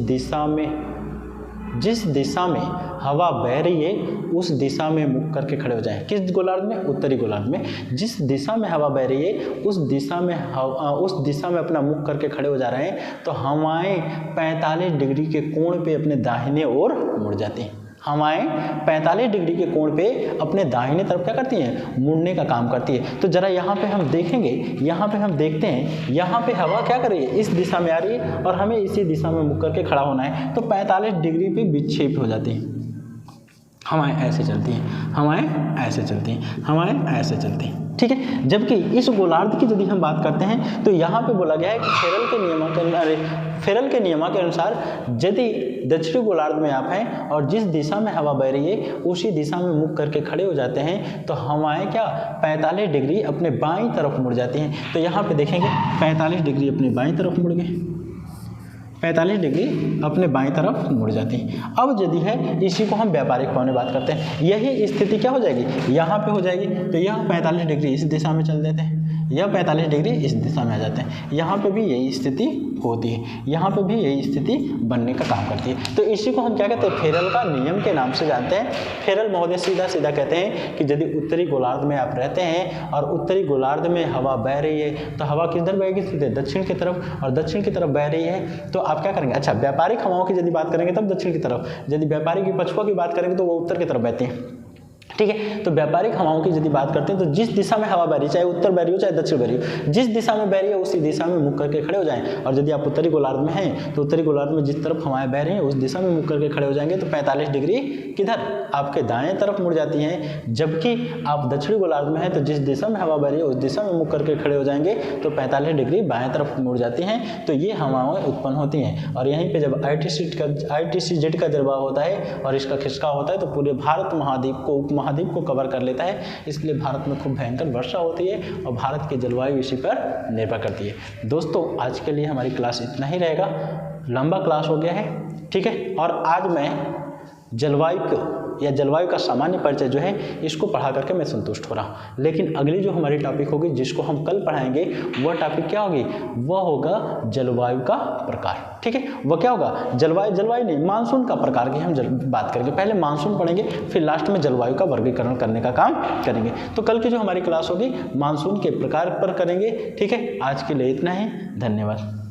दिशा में हवा बह रही है उस दिशा में मुख करके खड़े हो जाएं। किस गोलार्ध में, उत्तरी गोलार्ध में, जिस दिशा में हवा बह रही है उस दिशा में अपना मुख करके खड़े हो जा रहे हैं, तो हवाएं 45 डिग्री के कोण पे अपने दाहिने ओर मुड़ जाती हैं। हवाएं 45 डिग्री के कोण पे अपने दाहिने तरफ क्या करती हैं, मुड़ने का काम करती है। तो जरा यहाँ पे हम देखेंगे, यहाँ पे हम देखते हैं, यहाँ पे हवा क्या कर रही है, इस दिशा में आ रही है और हमें इसी दिशा में मुड़ करके खड़ा होना है। तो 45 डिग्री पे विक्षेप हो जाती हैं, हवाएं ऐसे चलती हैं, हवाएं ऐसे चलती हैं, हवाएं ऐसे चलती हैं, ठीक है। जबकि इस गोलार्ध की यदि हम बात करते हैं तो यहाँ पे बोला गया है कि फेरल के नियम के अनुसार यदि दक्षिणी गोलार्ध में आप हैं और जिस दिशा में हवा बह रही है उसी दिशा में मुख करके खड़े हो जाते हैं तो हवाएं क्या 45 डिग्री अपने बाईं तरफ मुड़ जाती हैं। तो यहाँ पे देखेंगे 45 डिग्री अपने बाईं तरफ मुड़ गए, 45 डिग्री अपने बाईं तरफ मुड़ जाती है। अब यदि है इसी को हम व्यापारिक कोण में बात करते हैं, यही स्थिति क्या हो जाएगी, यहाँ पे हो जाएगी। तो यह 45 डिग्री इस दिशा में चल देते हैं, यह 45 डिग्री इस दिशा में आ जाते हैं, यहाँ पे भी यही स्थिति होती है, यहाँ पे भी यही स्थिति बनने का काम करती है। तो इसी को हम क्या कहते हैं, फेरल का नियम के नाम से जानते हैं। फेरल महोदय सीधा सीधा कहते हैं कि यदि उत्तरी गोलार्ध में आप रहते हैं और उत्तरी गोलार्ध में हवा बह रही है तो हवा किधर बहेगी, सीधे दक्षिण की तरफ, और दक्षिण की तरफ बह रही है तो आप क्या करेंगे, अच्छा व्यापारिक हवाओं की यदि बात करेंगे तब दक्षिण की तरफ, यदि व्यापारिक विपक्षों की बात करेंगे तो वो उत्तर की तरफ बहती हैं, ठीक है। तो व्यापारिक हवाओं की यदि बात करते हैं तो जिस दिशा में हवा बह रही है, चाहे उत्तर बह रही हो चाहे दक्षिण बह रही हो, जिस दिशा में बह रही है उसी दिशा में मुख करके खड़े हो जाएं। और यदि आप उत्तरी गोलार्ध में हैं तो उत्तरी गोलार्ध में जिस तरफ हवाएं बह रही हैं उस दिशा में मुख करके खड़े हो जाएंगे तो 45 डिग्री किधर, आपके दाएं तरफ मुड़ जाती हैं। जबकि आप दक्षिणी गोलार्ध में हैं तो जिस दिशा में हवा बह रही है उस दिशा में मुख करके खड़े हो जाएंगे तो 45 डिग्री बाएं तरफ मुड़ जाती हैं। तो ये हवाएं उत्पन्न होती हैं और यहीं पर जब ITCZ का दबाव होता है और इसका खिसकाव होता है तो पूरे भारत महाद्वीप को, उपमहाद्वीप को कवर कर लेता है। इसलिए भारत में खूब भयंकर वर्षा होती है और भारत की जलवायु इसी पर निर्भर करती है। दोस्तों आज के लिए हमारी क्लास इतना ही रहेगा, लंबा क्लास हो गया है, ठीक है। और आज मैं जलवायु को या जलवायु का सामान्य परिचय जो है इसको पढ़ा करके मैं संतुष्ट हो रहा हूँ। लेकिन अगली जो हमारी टॉपिक होगी जिसको हम कल पढ़ाएंगे वह टॉपिक क्या होगी, वह होगा जलवायु का प्रकार, ठीक है। वह क्या होगा, जलवायु नहीं, मानसून का प्रकार की हम बात करेंगे। पहले मानसून पढ़ेंगे फिर लास्ट में जलवायु का वर्गीकरण करने का काम करेंगे। तो कल की जो हमारी क्लास होगी मानसून के प्रकार पर करेंगे, ठीक है। आज के लिए इतना ही, धन्यवाद।